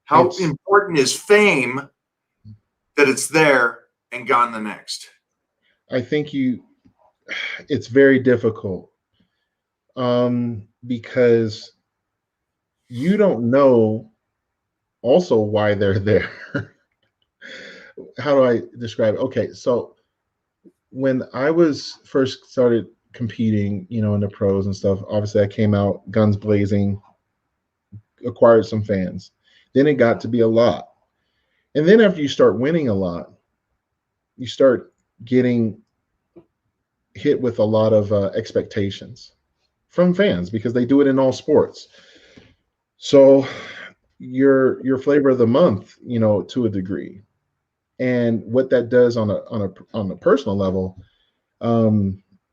[SPEAKER 1] How important is fame that it's there and gone the next?
[SPEAKER 2] I think it's very difficult, because you don't know also why they're there. How do I describe it? Okay, so when I was first started competing, in the pros and stuff, obviously I came out guns blazing, acquired some fans. Then it got to be a lot. And then after you start winning a lot, you start getting hit with a lot of expectations from fans, because they do it in all sports. So your flavor of the month, to a degree. And what that does on a personal level,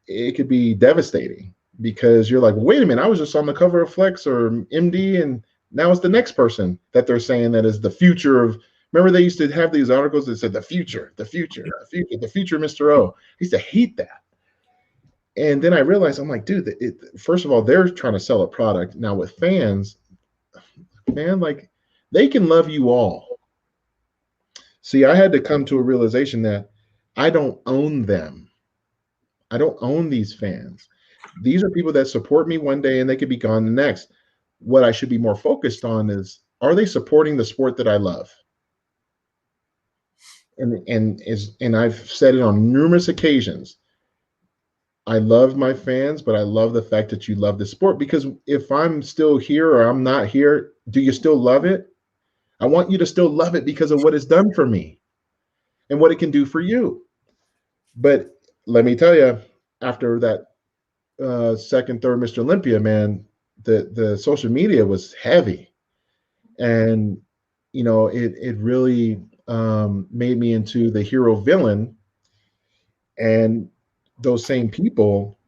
[SPEAKER 2] it could be devastating because you're like, wait a minute, I was just on the cover of Flex or MD, and now it's the next person that they're saying that is the future of. Remember, they used to have these articles that said the future, the future, the future, the future, Mr. O. I used to hate that. And then I realized, I'm like, dude, first of all, they're trying to sell a product. Now with fans, man, like they can love you all. See, I had to come to a realization that I don't own them. I don't own these fans. These are people that support me one day and they could be gone the next. What I should be more focused on is, are they supporting the sport that I love? And I've said it on numerous occasions. I love my fans, but I love the fact that you love the sport, because if I'm still here or I'm not here, do you still love it? I want you to still love it because of what it's done for me and what it can do for you. But let me tell you, after that second, third Mr. Olympia, man, the social media was heavy. And, you know, it really made me into the hero villain. And those same people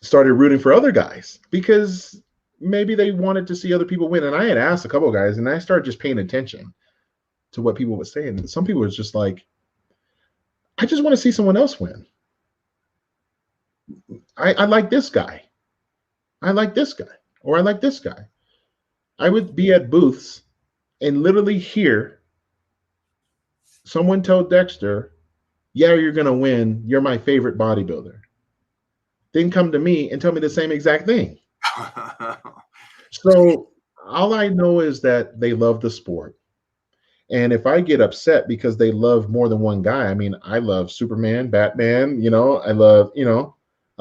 [SPEAKER 2] started rooting for other guys because maybe they wanted to see other people win. And I had asked a couple of guys, and I started just paying attention to what people were saying. And some people was just like, I just want to see someone else win. I like this guy. I like this guy. Or I like this guy. I would be at booths and literally hear someone tell Dexter, yeah, you're going to win. You're my favorite bodybuilder. Then come to me and tell me the same exact thing. So all I know is that they love the sport. And if I get upset because they love more than one guy, I mean, I love Superman, Batman, you know, I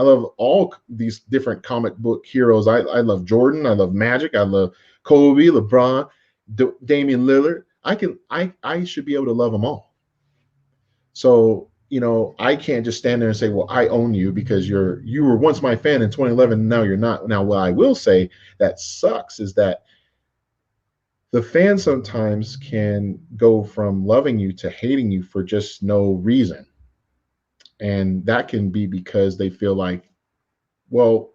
[SPEAKER 2] love all these different comic book heroes. I love Jordan. I love Magic. I love Kobe, LeBron, Damian Lillard. I should be able to love them all. So, you know, I can't just stand there and say, well, I own you because you were once my fan in 2011, and now you're not. Now, what I will say that sucks is that the fans sometimes can go from loving you to hating you for just no reason. And that can be because they feel like, well,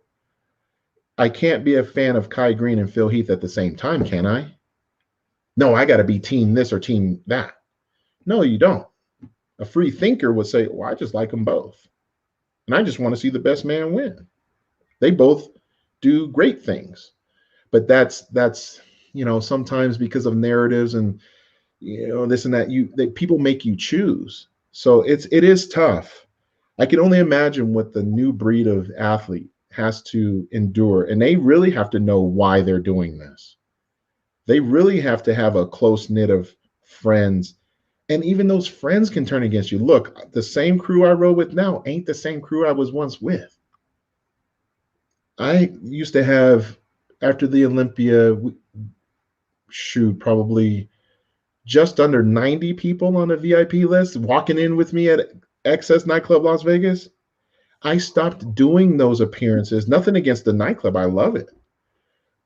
[SPEAKER 2] I can't be a fan of Kai Green and Phil Heath at the same time, can I? No, I got to be team this or team that. No, you don't. A free thinker would say, well, I just like them both. And I just want to see the best man win. They both do great things. But that's you know, sometimes because of narratives and, you know, this and that, people make you choose. So it is tough. I can only imagine what the new breed of athlete has to endure. And they really have to know why they're doing this. They really have to have a close knit of friends. And even those friends can turn against you. Look, the same crew I rode with now ain't the same crew I was once with. I used to have, after the Olympia, probably just under 90 people on a VIP list walking in with me at Excess Nightclub Las Vegas. I stopped doing those appearances. Nothing against the nightclub. I love it.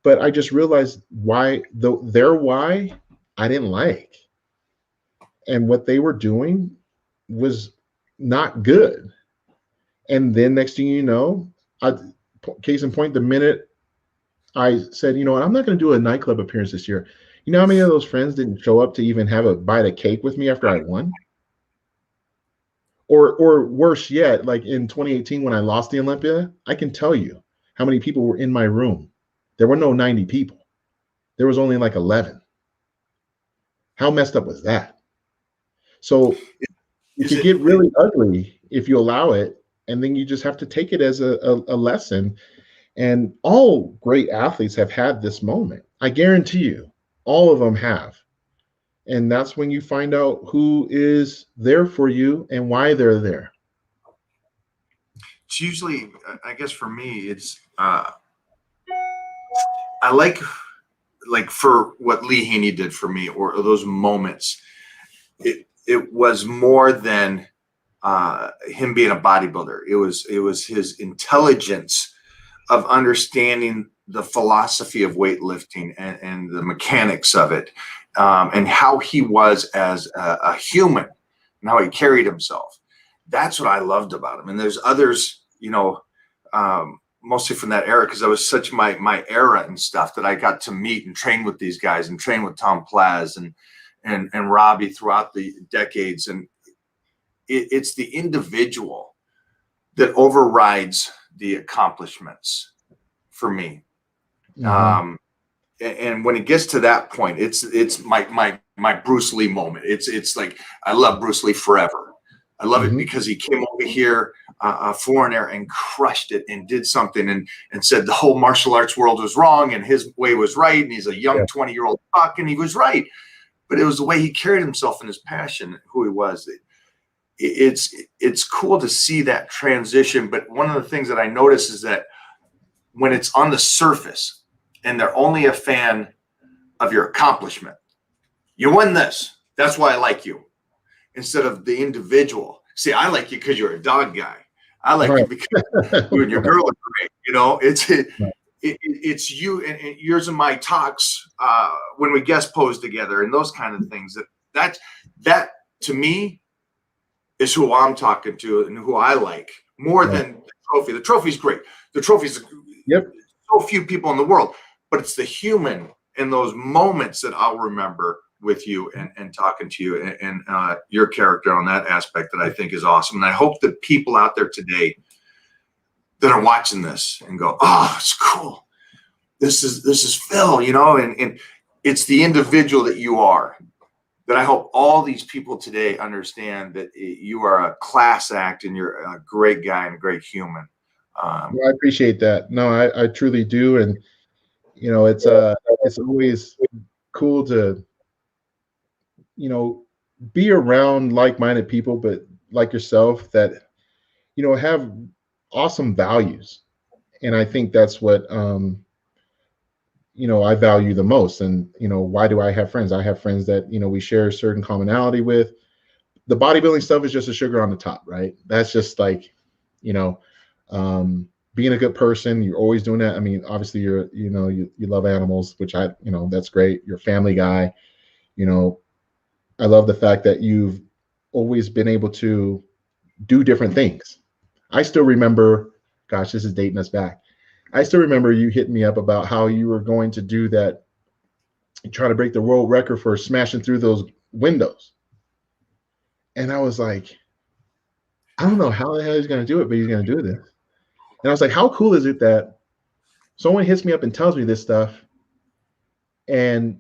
[SPEAKER 2] But I just realized their why I didn't like. And what they were doing was not good. And then next thing you know, case in point, the minute I said, you know what, I'm not going to do a nightclub appearance this year. You know how many of those friends didn't show up to even have a bite of cake with me after I won? Or worse yet, like in 2018 when I lost the Olympia, I can tell you how many people were in my room. There were no 90 people. There was only like 11. How messed up was that? So it could get really ugly if you allow it, and then you just have to take it as a lesson. And all great athletes have had this moment. I guarantee you, all of them have. And that's when you find out who is there for you and why they're there.
[SPEAKER 1] It's usually, I guess for me, it's I like for what Lee Haney did for me, or those moments. It was more than him being a bodybuilder. It was his intelligence of understanding the philosophy of weightlifting and the mechanics of it, and how he was as a human and how he carried himself. That's what I loved about him. And there's others, mostly from that era, because I was such my era and stuff, that I got to meet and train with these guys and train with Tom Plaz and Robbie throughout the decades. And it's the individual that overrides the accomplishments for me.
[SPEAKER 2] Mm-hmm.
[SPEAKER 1] And when it gets to that point, it's my Bruce Lee moment. It's like, I love Bruce Lee forever. I love it because he came over here, a foreigner, and crushed it and did something and said the whole martial arts world was wrong and his way was right. And he's a young 20-year-old buck, and he was right. But it was the way he carried himself and his passion, who he was. It's cool to see that transition. But one of the things that I notice is that when it's on the surface and they're only a fan of your accomplishment, you won this, that's why I like you. Instead of the individual. See, I like you because you're a dog guy. I like you because you and your girl are great. It's you and yours and my talks when we guest pose together and those kind of things. That to me is who I'm talking to and who I like more than the trophy. The trophy's great. The trophy's so few people in the world, but it's the human in those moments that I'll remember with you and talking to you and your character on that aspect that I think is awesome. And I hope that people out there today that are watching this and go, oh, it's cool. This is Phil, and it's the individual that you are, that I hope all these people today understand that you are a class act and you're a great guy and a great human.
[SPEAKER 2] Well, I appreciate that. No, I truly do. And, it's always cool to, be around like-minded people, but like yourself, that, have awesome values. And I think that's what, I value the most. And, why do I have friends? I have friends that, we share a certain commonality with. The bodybuilding stuff is just a sugar on the top, right? That's just like, being a good person. You're always doing that. I mean, obviously you love animals, which that's great. You're a family guy. I love the fact that you've always been able to do different things. I still remember, gosh, this is dating us back. I still remember you hitting me up about how you were going to do that, try to break the world record for smashing through those windows. And I was like, I don't know how the hell he's going to do it, but he's going to do this. And I was like, how cool is it that someone hits me up and tells me this stuff, and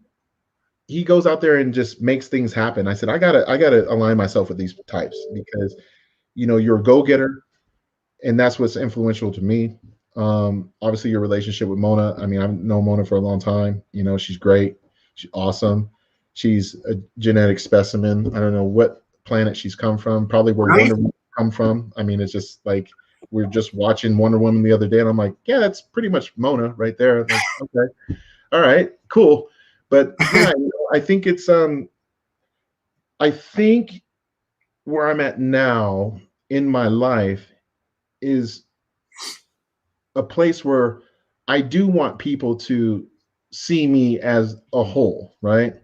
[SPEAKER 2] he goes out there and just makes things happen. I said, I gotta align myself with these types, because, you're a go-getter, and that's what's influential to me. Obviously your relationship with Mona. I mean, I've known Mona for a long time. She's great. She's awesome. She's a genetic specimen. I don't know what planet she's come from. Probably where Wonder Woman come from. I mean, it's just like, we're just watching Wonder Woman the other day, and I'm like, yeah, that's pretty much Mona right there. Like, okay, all right, cool. But yeah, I think it's I think where I'm at now in my life is a place where I do want people to see me as a whole, right?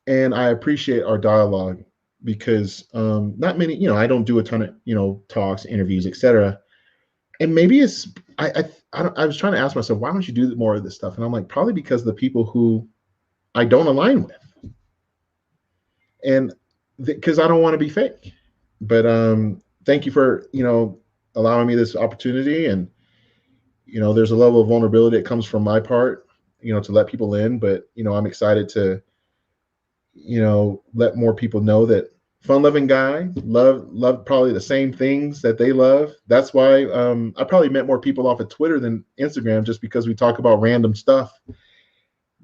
[SPEAKER 2] And I appreciate our dialogue, because not many, I don't do a ton of, talks, interviews, etc. And maybe it's, I was trying to ask myself, why don't you do more of this stuff? And I'm like, probably because of the people who I don't align with, and because I don't want to be fake. But thank you for, allowing me this opportunity. And, there's a level of vulnerability that comes from my part, to let people in. But, I'm excited to, let more people know that fun-loving guy, love probably the same things that they love. That's why I probably met more people off of Twitter than Instagram, just because we talk about random stuff,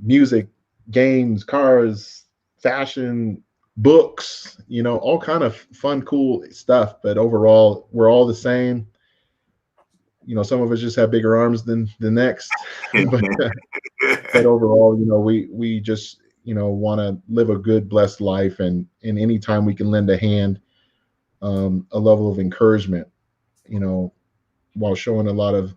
[SPEAKER 2] music, games, cars, fashion, books, all kind of fun, cool stuff. But overall, we're all the same. Some of us just have bigger arms than the next. but overall, we just, want to live a good, blessed life. And any time we can lend a hand, a level of encouragement, while showing a lot of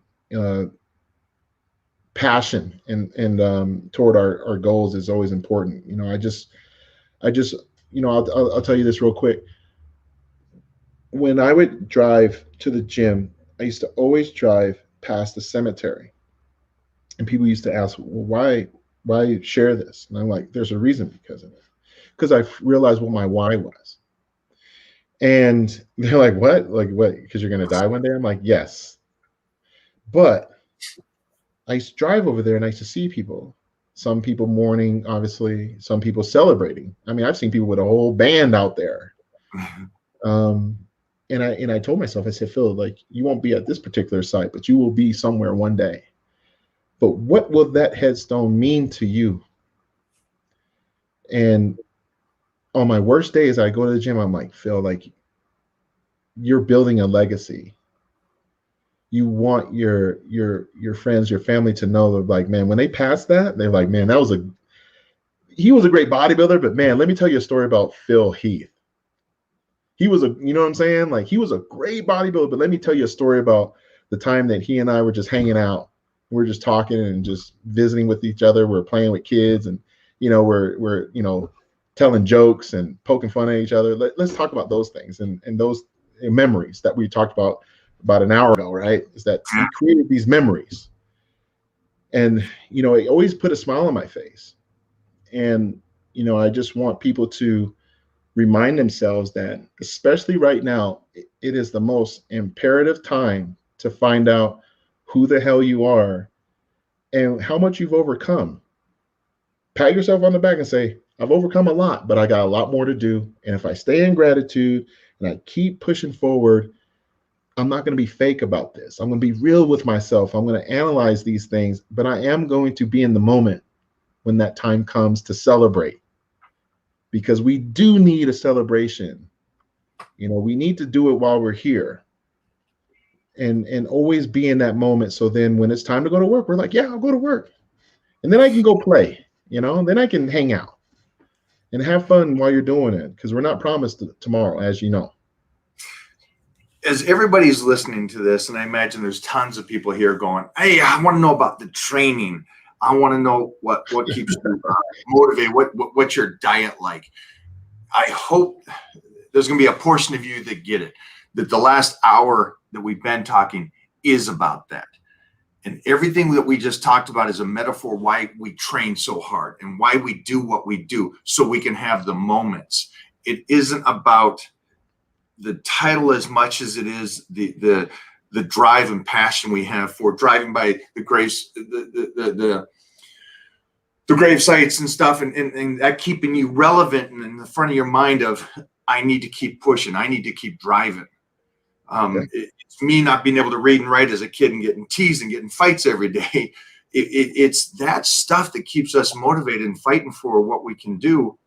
[SPEAKER 2] passion and toward our goals, is always important. I just, I'll tell you this real quick. When I would drive to the gym I used to always drive past the cemetery, and people used to ask, well, why share this? And I'm like, there's a reason because of it. Because I realized what my why was. And they're like, what? Like, what? Because you're going to die one day? I'm like, yes. But I used to drive over there and I used to see people. Some people mourning, obviously, some people celebrating. I mean, I've seen people with a whole band out there. Um, and I told myself, I said, Phil, like, you won't be at this particular site, but you will be somewhere one day. But what will that headstone mean to you? And on my worst days, I go to the gym, I'm like, Phil, like, you're building a legacy. You want your friends, your family to know that, like, man, when they pass that, they're like, man, he was a great bodybuilder, but man, let me tell you a story about Phil Heath. He was you know what I'm saying? Like, he was a great bodybuilder, but let me tell you a story about the time that he and I were just hanging out. We're just talking and just visiting with each other. We're playing with kids, and we're telling jokes and poking fun at each other. Let's talk about those things and those memories that we talked about an hour ago, right? Is that we created these memories, and it always put a smile on my face. And I just want people to remind themselves that, especially right now, it is the most imperative time to find out who the hell you are and how much you've overcome. Pat yourself on the back and say, I've overcome a lot, but I got a lot more to do. And if I stay in gratitude and I keep pushing forward, I'm not going to be fake about this. I'm going to be real with myself. I'm going to analyze these things, but I am going to be in the moment when that time comes to celebrate, because we do need a celebration. We need to do it while we're here, and always be in that moment. So then when it's time to go to work, we're like, yeah, I'll go to work. And then I can go play, then I can hang out and have fun while you're doing it, because we're not promised tomorrow, as you know.
[SPEAKER 1] As everybody's listening to this, and I imagine there's tons of people here going, hey, I want to know about the training. I want to know what keeps you motivated. What's your diet like? I hope there's going to be a portion of you that get it, that the last hour that we've been talking is about that. And everything that we just talked about is a metaphor why we train so hard and why we do what we do, so we can have the moments. It isn't about the title as much as it is the drive and passion we have for driving by the graves, the grave sites and stuff, and that keeping you relevant and in the front of your mind of, I need to keep pushing, I need to keep driving. It's me not being able to read and write as a kid and getting teased and getting fights every day. It's that stuff that keeps us motivated and fighting for what we can do.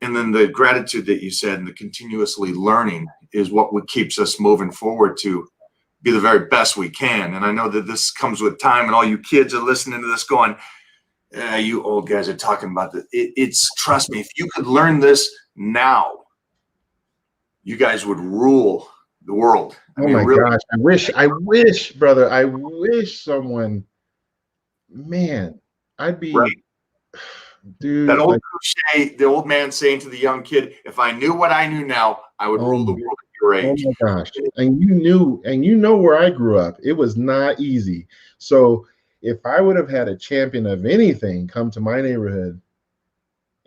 [SPEAKER 1] And then the gratitude that you said and the continuously learning is what keeps us moving forward to be the very best we can. And I know that this comes with time, and all you kids are listening to this going, you old guys are talking about this. It's trust me, if you could learn this now, you guys would rule the world.
[SPEAKER 2] I mean, really, gosh, I wish, brother, I wish someone, man, I'd be
[SPEAKER 1] right.
[SPEAKER 2] Dude,
[SPEAKER 1] that old cliche, the old man saying to the young kid, if I knew what I knew now, I would rule the world at your age.
[SPEAKER 2] Oh my gosh. And you know where I grew up, it was not easy. So if I would have had a champion of anything come to my neighborhood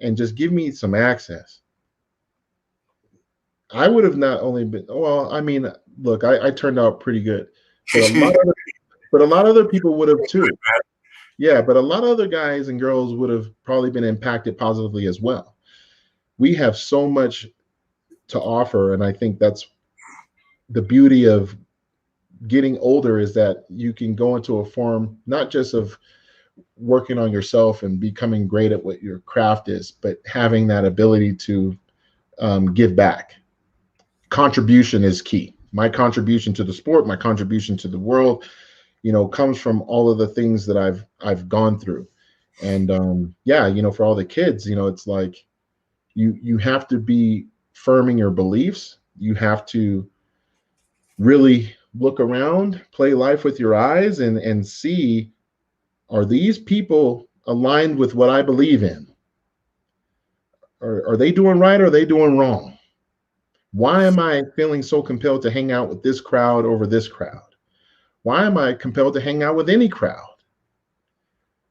[SPEAKER 2] and just give me some access, I would have not only been, well, I mean, look, I turned out pretty good, but a lot of other people would have too. Yeah, but a lot of other guys and girls would have probably been impacted positively as well. We have so much to offer, and I think that's the beauty of getting older, is that you can go into a form not just of working on yourself and becoming great at what your craft is, but having that ability to give back. Contribution is key. My contribution to the sport, my contribution to the world, comes from all of the things that I've gone through. And yeah, for all the kids, it's like you have to be firm in your beliefs. You have to really look around, play life with your eyes, and see, are these people aligned with what I believe in? Are they doing right, or are they doing wrong? Why am I feeling so compelled to hang out with this crowd over this crowd? Why am I compelled to hang out with any crowd?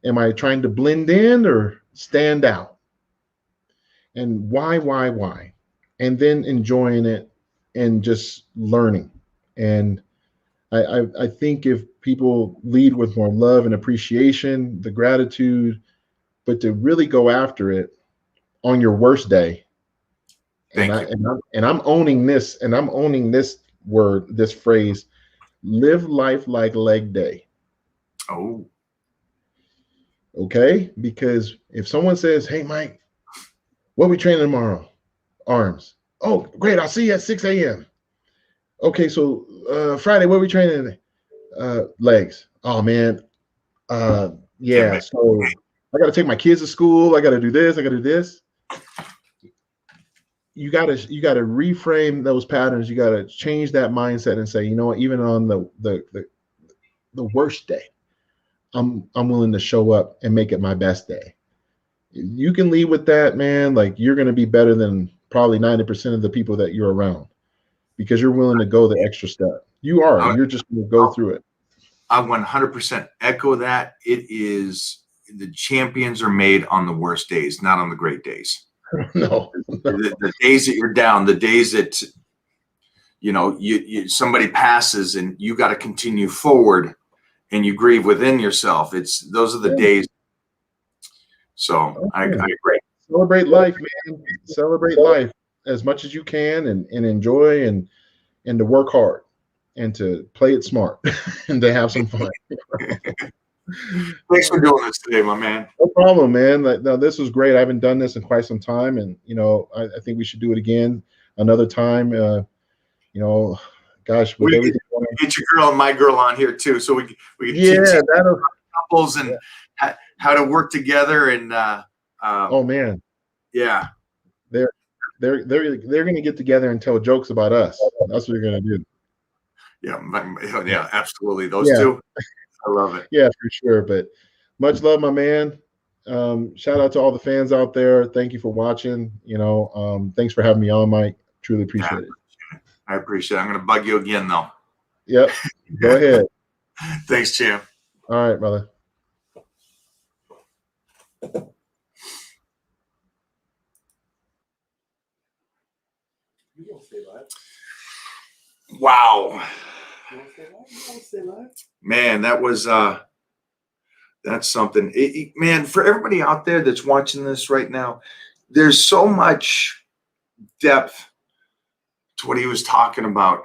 [SPEAKER 2] Am I trying to blend in or stand out? And why? And then enjoying it and just learning. And I think if people lead with more love and appreciation, the gratitude, but to really go after it on your worst day. And
[SPEAKER 1] Thank you.
[SPEAKER 2] I'm owning this, and I'm owning this word, this phrase, live life like leg day.
[SPEAKER 1] Oh,
[SPEAKER 2] Okay? Because if someone says, "Hey Mike, what are we training tomorrow?" Arms. Oh, great, I'll see you at 6 a.m. Okay, so Friday, what are we training today? Legs. Oh man.
[SPEAKER 1] can't
[SPEAKER 2] Yeah,
[SPEAKER 1] make.
[SPEAKER 2] so I gotta take my kids to school, I gotta do this, I gotta do this. You gotta reframe those patterns. You gotta change that mindset and say, you know what, even on the worst day, I'm willing to show up and make it my best day. You can lead with that, man. Like, you're gonna be better than probably 90% of the people that you're around because you're willing to go the extra step. You're just gonna go through it.
[SPEAKER 1] I 100% echo that. It is, the champions are made on the worst days, not on the great days.
[SPEAKER 2] No.
[SPEAKER 1] The days that you're down, the days that you somebody passes and you got to continue forward and you grieve within yourself. Those are the days. So I agree.
[SPEAKER 2] Celebrate life, man. Celebrate life as much as you can, and enjoy, and to work hard and to play it smart and to have some fun.
[SPEAKER 1] Thanks for doing this today, my man.
[SPEAKER 2] No problem, man. No, this was great. I haven't done this in quite some time, and I think we should do it again another time. Gosh, with everything going on.
[SPEAKER 1] Get your girl and my girl on here too, so we can
[SPEAKER 2] Yeah,
[SPEAKER 1] teach couples and how to work together. And
[SPEAKER 2] oh man,
[SPEAKER 1] yeah,
[SPEAKER 2] they're going to get together and tell jokes about us. That's what you're going to do.
[SPEAKER 1] Yeah, absolutely. Those two, I love it.
[SPEAKER 2] Yeah, for sure. But much love, my man. Shout out to all the fans out there. Thank you for watching. Thanks for having me on, Mike. Truly appreciate it.
[SPEAKER 1] I appreciate it. I'm going to bug you again, though.
[SPEAKER 2] Yep. Go ahead.
[SPEAKER 1] Thanks, champ.
[SPEAKER 2] All right, brother.
[SPEAKER 1] Wow. Man, that was that's something. Man, for everybody out there that's watching this right now, there's so much depth to what he was talking about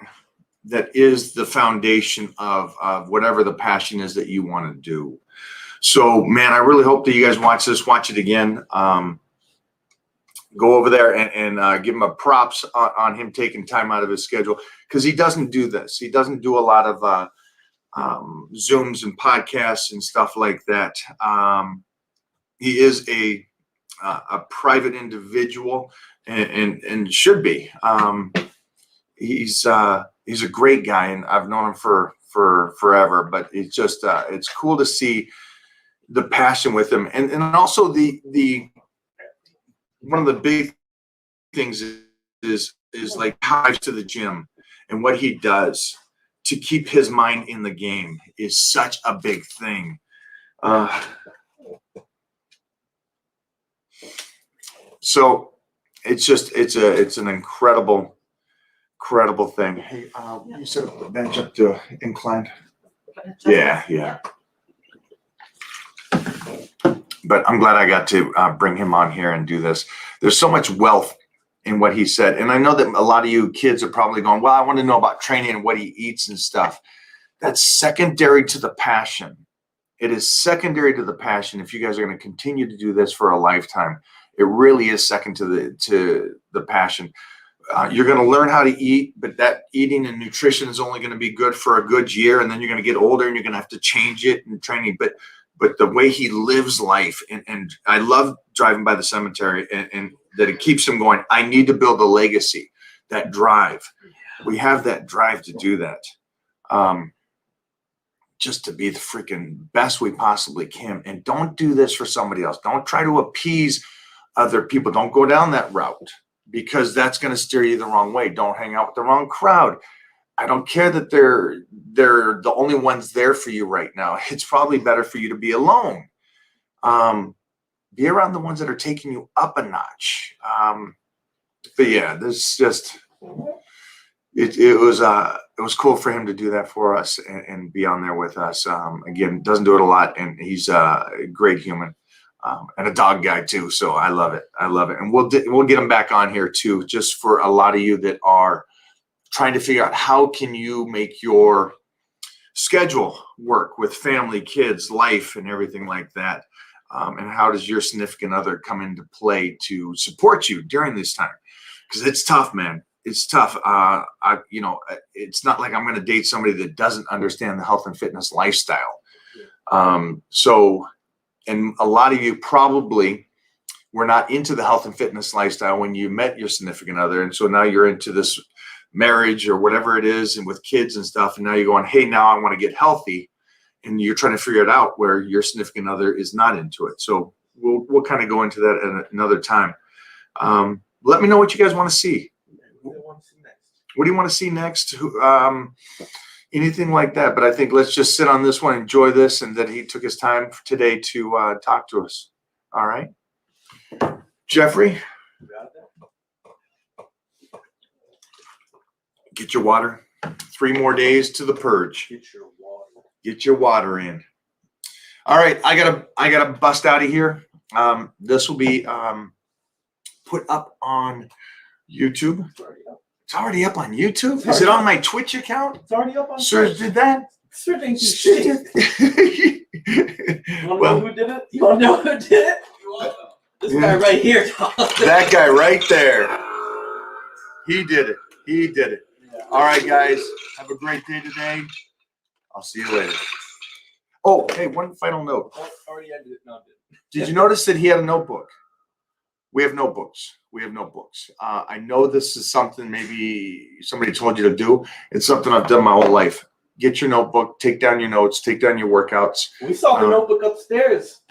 [SPEAKER 1] that is the foundation of whatever the passion is that you want to do. So, man, I really hope that you guys watch it again. Go over there and give him a props on him taking time out of his schedule, because he doesn't do this. He doesn't do a lot of Zooms and podcasts and stuff like that. He is a private individual and should be. He's a great guy, and I've known him for forever. But it's just it's cool to see the passion with him, and also the one of the big things is like drives to the gym, and what he does to keep his mind in the game is such a big thing. So it's an incredible thing. Hey, you set up the bench up to inclined. Yeah. But I'm glad I got to bring him on here and do this. There's so much wealth in what he said. And I know that a lot of you kids are probably going, well, I want to know about training and what he eats and stuff. That's secondary to the passion. It is secondary to the passion. If you guys are going to continue to do this for a lifetime, it really is second to the passion. You're going to learn how to eat, but that eating and nutrition is only going to be good for a good year. And then you're going to get older and you're going to have to change it and training. But the way he lives life, and I love driving by the cemetery and that it keeps him going. I need to build a legacy, that drive. We have that drive to do that. Just to be the freaking best we possibly can. And don't do this for somebody else. Don't try to appease other people. Don't go down that route, because that's going to steer you the wrong way. Don't hang out with the wrong crowd. I don't care that they're the only ones there for you right now. It's probably better for you to be alone. Be around the ones that are taking you up a notch. But yeah, this just it was cool for him to do that for us and be on there with us. Again, doesn't do it a lot, and he's a great human and a dog guy too. So I love it. I love it, and we'll get him back on here too, just for a lot of you that are trying to figure out how can you make your schedule work with family, kids, life, and everything like that. And how does your significant other come into play to support you during this time? Because it's tough, man. It's tough. It's not like I'm going to date somebody that doesn't understand the health and fitness lifestyle. And a lot of you probably were not into the health and fitness lifestyle when you met your significant other. And so now you're into this marriage or whatever it is, and with kids and stuff. And now you're going, hey, now I want to get healthy. And you're trying to figure it out where your significant other is not into it. So we'll kind of go into that at another time. Let me know what you guys want to see. What do you want to see next? Anything like that. But I think let's just sit on this one, enjoy this, and that he took his time today to talk to us. All right. Jeffrey, get your water. 3 more days to the purge. Get your water in. All right, I gotta bust out of here. This will be put up on YouTube. It's already up on YouTube. Is it on my Twitch account?
[SPEAKER 3] It's already up on
[SPEAKER 1] Serge did that.
[SPEAKER 3] Serge ain't do shit. You want to know who did it? You want to know who did it? This guy right here.
[SPEAKER 1] That guy right there. He did it. He did it. Yeah. All right, guys. Have a great day today. I'll see you later. Oh, hey, one final note.
[SPEAKER 3] Already ended it. No,
[SPEAKER 1] Did you notice that he had a notebook? We have notebooks. We have notebooks. I know this is something maybe somebody told you to do. It's something I've done my whole life. Get your notebook, take down your notes, take down your workouts.
[SPEAKER 3] We saw the notebook upstairs.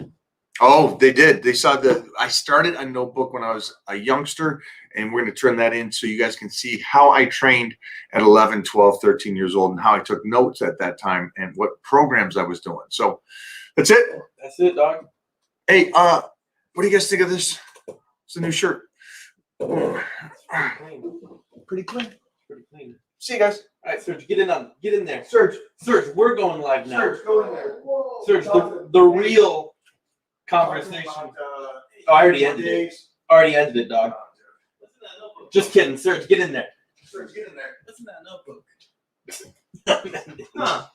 [SPEAKER 1] Oh, they did. They saw I started a notebook when I was a youngster, and we're going to turn that in so you guys can see how I trained at 11, 12, 13 years old and how I took notes at that time and what programs I was doing. So that's it.
[SPEAKER 3] That's it, dog.
[SPEAKER 1] Hey, what do you guys think of this? It's a new shirt. Pretty clean.
[SPEAKER 3] Pretty clean.
[SPEAKER 1] See you guys.
[SPEAKER 3] All right, Serge, get in there. Serge, we're going live now.
[SPEAKER 1] Serge, go in there. Whoa,
[SPEAKER 3] Serge, the real conversation. I already ended it. Already ended it, dog. Just kidding. Serge, get in there.
[SPEAKER 1] Serge, get in there.
[SPEAKER 3] Listen to that notebook.
[SPEAKER 1] Huh.